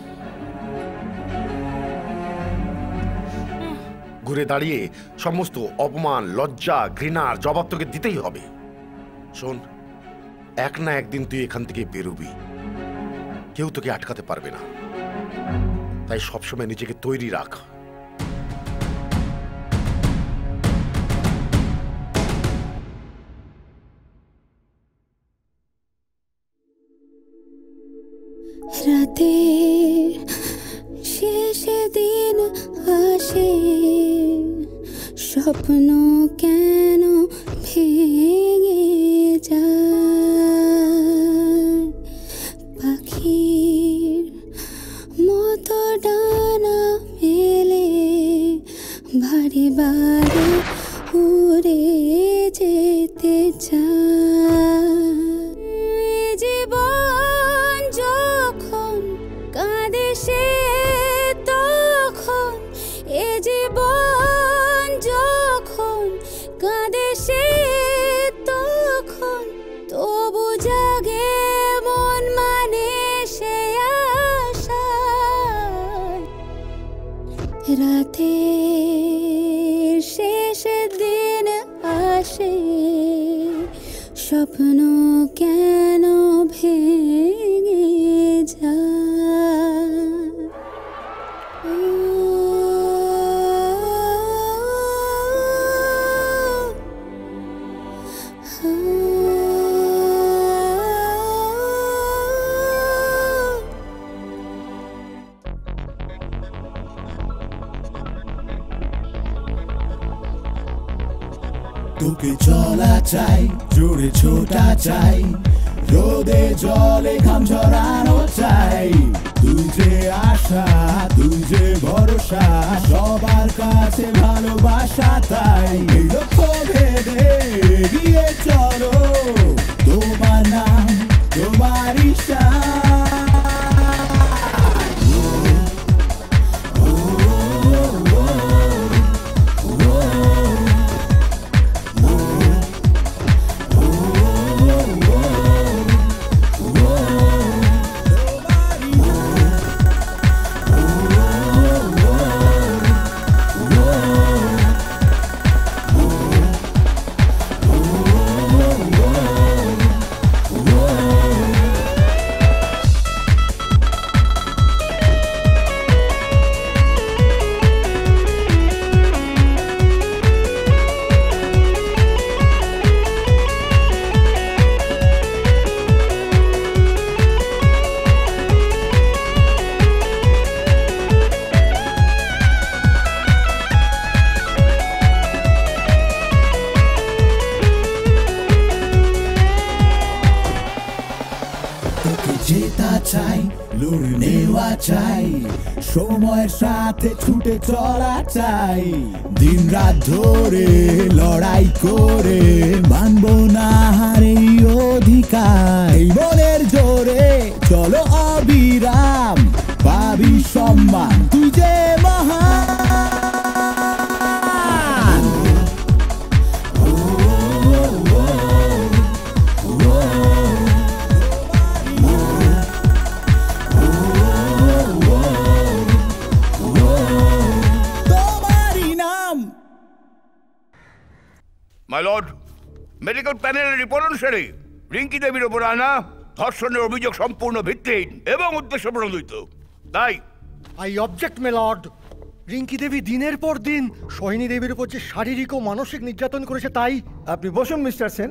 ঘুরে দাঁড়িয়ে সমস্ত অপমান, লজ্জা, ঘৃণার জবাব তোকে দিতেই হবে। শোন, এক না একদিন তুই এখান থেকে বেরোবি, কেউ তোকে আটকাতে পারবে না। তাই সবসময় নিজেকে তৈরি রাখ। রাতে শেষে দিন আসে, স্বপ্ন কেন ভেঙে যায়, পাখির মতো ডানা মেলে বারে বারে উড়ে যেতে চায়। জীবন যখন কাঁদে সে তখন, এ জীবন যখন কাঁদে সে তখন, তবু জাগে মন মানে সে আশা। রাতে শেষ দিন আসে, স্বপ্ন কেন ভেঙে যায়। তোকে চলা চাই, জোরে ছোটা চাই, রোদে জলে ঘাম ঝরানো চাই। তুই যে আশা, তুই যে ভরসা, সবার কাছে ভালোবাসা তাই। এই লক্ষ্য ভেদে এগিয়ে চলো, তোমার নাম তোমার ঈশা। জেতা চাই, লড়ে নেওয়া চাই, সময়ের সাথে ছুটে চলা চাই। দিন রাত ধরে লড়াই করে মানবো না হারে অধিকার। এই মনের জোরে চলো অবিরাম, পাবি সম্মান তুই যে মহান। মাই লর্ড, মেডিকেল প্যানেলের রিপোর্ট অনুসারে রিঙ্কি দেবীর ওপর আনা ধর্ষণের অভিযোগ সম্পূর্ণ ভিত্তিহীন এবং উদ্দেশ্য প্রণোদিত। তাই I object my lord. Rinki Devi দিনের পর দিন সোহিনী দেবীর উপর যে শারীরিক ও মানসিক নির্যাতন করেছে তাই। আপনি বসুন মিস্টার সেন।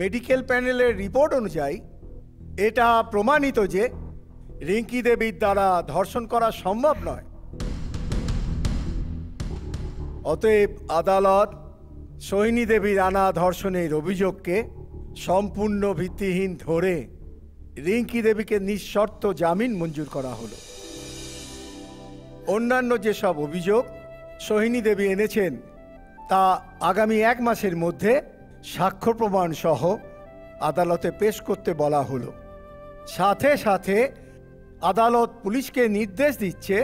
মেডিকেল প্যানেলের রিপোর্ট অনুযায়ী এটা প্রমাণিত যে রিঙ্কি দেবীর দ্বারা ধর্ষণ করা সম্ভব নয়। অতএব আদালত সোহিনী দেবীর আনা ধর্ষণের অভিযোগকে সম্পূর্ণ ভিত্তিহীন ধরে রিঙ্কি দেবীকে নিঃশর্ত জামিন মঞ্জুর করা হলো। অন্যান্য যেসব অভিযোগ সোহিনী দেবী এনেছেন তা আগামী 1 মাসের মধ্যে সাক্ষ্য প্রমাণ সহ আদালতে পেশ করতে বলা হলো। সাথে সাথে আদালত পুলিশকে নির্দেশ দিচ্ছে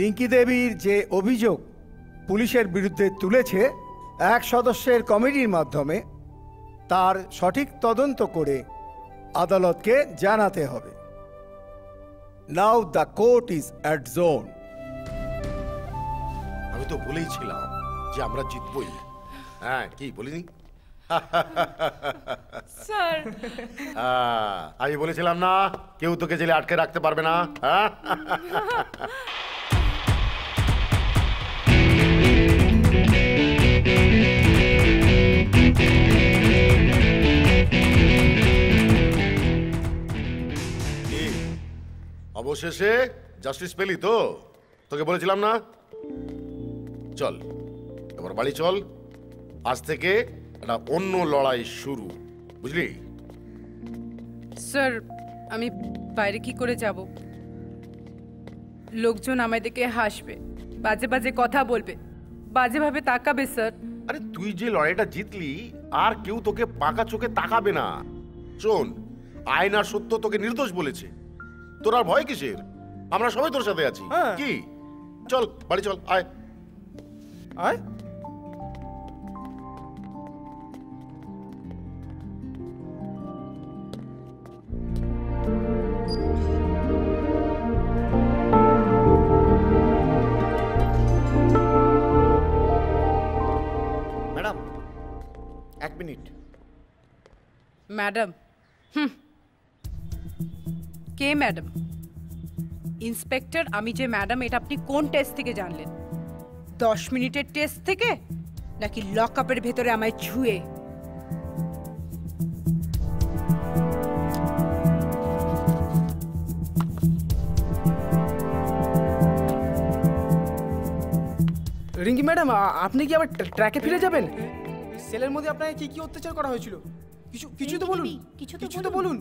রিঙ্কি দেবীর যে অভিযোগ পুলিশের বিরুদ্ধে তুলেছে 1 সদস্যের কমিটির মাধ্যমে তার সঠিক তদন্ত করে আদালতকে জানাতে হবে। নাও দ্য কোর্ট ইজ অ্যাডজোর্ন। আমি তো বলেইছিলাম যে আমরা জিতবই। হ্যাঁ, কি বলিনি? স্যার, আমি বলেছিলাম না কেউ তোকে জেলে আটকে রাখতে পারবে না। হ্যাঁ, অবশেষে জাস্টিস পেলি তো? তোকে বলেছিলাম না? চল এবার বাড়ি চল। আজ থেকে একটা অন্য লড়াই শুরু, বুঝলি? স্যার, আমি বাইরে কি করে যাব? লোকজন আমায় দেখে হাসবে, বাজে বাজে কথা বলবে, বাজেভাবে তাকাবে স্যার। আরে তুই যে লড়াইটা জিতলি আর কেউ তোকে পাকা চোখে তাকাবে না। শোন, আইন আর সত্য তোকে নির্দোষ বলেছে। তোর আর ভয় কিসের? আমরা সবাই তোর সাথে আছি। কি চল বাড়ি চল, আয় আয়। Madam 1 minute. ম্যাডাম? কে ম্যাডাম? ইন্সপেক্টর আমি যে ম্যাডাম এটা আপনি কোন টেস্ট থেকে জানলেন? 10 মিনিটের টেস্ট থেকে, নাকি লকআপের ভেতরে আমায় ছুঁয়ে? রিঙ্কি ম্যাডাম, আপনি কি আবার ট্র্যাকে ফিরে যাবেন? সেলের মধ্যে আপনাকে কি কি অত্যাচার করা হয়েছিল? কিছু তো বলুন, কিছু তো বলুন।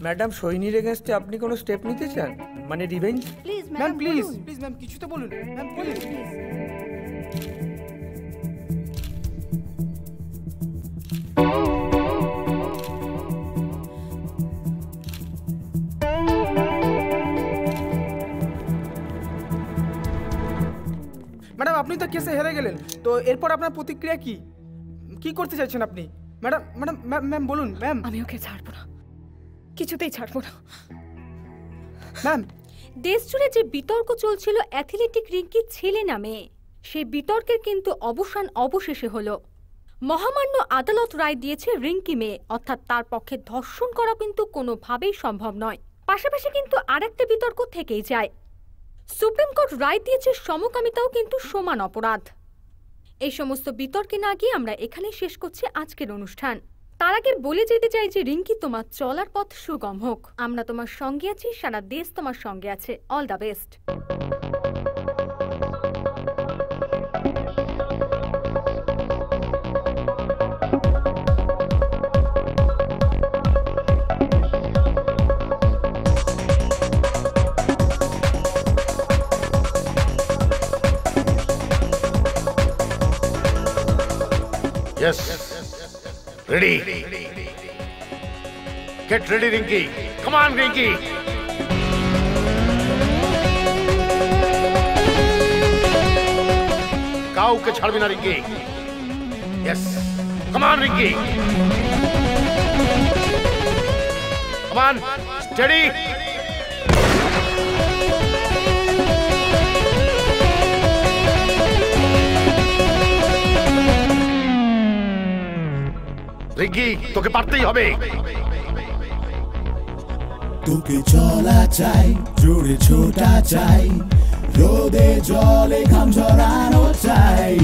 ম্যাডাম, সোহিনীর এগেনস্টে আপনি কোনো স্টেপ নিতে চান? মানে রিভেঞ্জ? ম্যাম প্লিজ ম্যাম, কিছু তো বলুন ম্যাম, প্লিজ। ম্যাডাম, আপনি তো কেসে হেরে গেলেন, তো এরপর আপনার প্রতিক্রিয়া কি? কি করতে চাইছেন আপনি? ম্যাডাম ম্যাডাম ম্যাম বলুন। ম্যাম, আমি ওকে ছাড়বো না, কিছুতেই ছাড়বো না। ম্যাম, দেশ জুড়ে যে বিতর্ক চলছিল অ্যাথলেটিক রিঙ্কির ছেলে নামে, সেই বিতর্কের কিন্তু অবসান অবশেষে হলো। মহামান্য আদালত রায় দিয়েছে রিঙ্কি মেয়ে, অর্থাৎ তার পক্ষে ধর্ষণ করা কিন্তু কোনোভাবেই সম্ভব নয়। পাশাপাশি কিন্তু আরেকটা বিতর্ক থেকেই যায়। সুপ্রিম কোর্ট রায় দিয়েছে সমকামিতাও কিন্তু সমান অপরাধ। এই সমস্ত বিতর্কে না গিয়ে আমরা এখানেই শেষ করছি আজকের অনুষ্ঠান। তার আগে বলে যেতে চাই যে রিঙ্কি, তোমার চলার পথ সুগম হোক। আমরা তোমার সঙ্গে আছি, সারা দেশ তোমার সঙ্গে আছে। All the best. Yes. Ready. Get ready, Rinky. Come on, Rinky. কাউকে ছাড়বি না, Rinki. Yes. Come on, Rinky. Come on. Steady. Rinki, তোকে পারতেই হবে। তোকে চলা চাই, জোরে ছোটা চাই, রোদে জলে ঘাম ঝরানো চাই।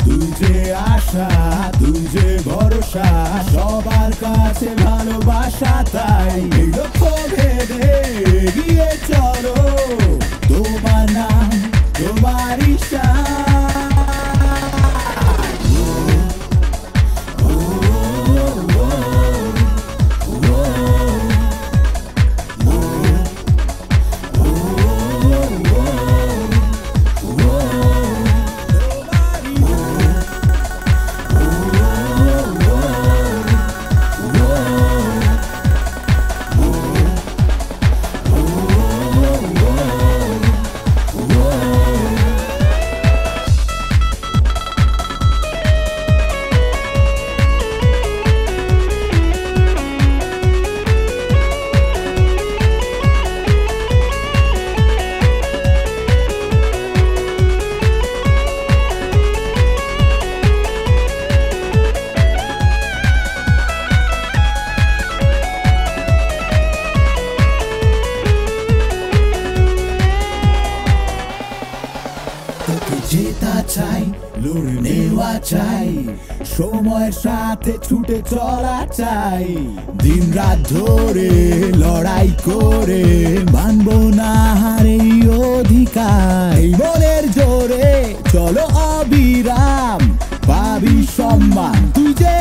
তুই যে আশা, তুই যে ভরসা, সবার কাছে ভালোবাসা তাই। এই লক্ষ্য ভেদে এগিয়ে চলো, তোমার নাম, তোমার ইশা। জেতা চাই, লড়ে নেওয়া চাই, সময়ের সাথে ছুটে চলা চাই, দিন রাত ধরে লড়াই করে মানবো না হারে অধিকার, এই মনের জোরে চলো অবিরাম, পাবি সম্মান তুই যে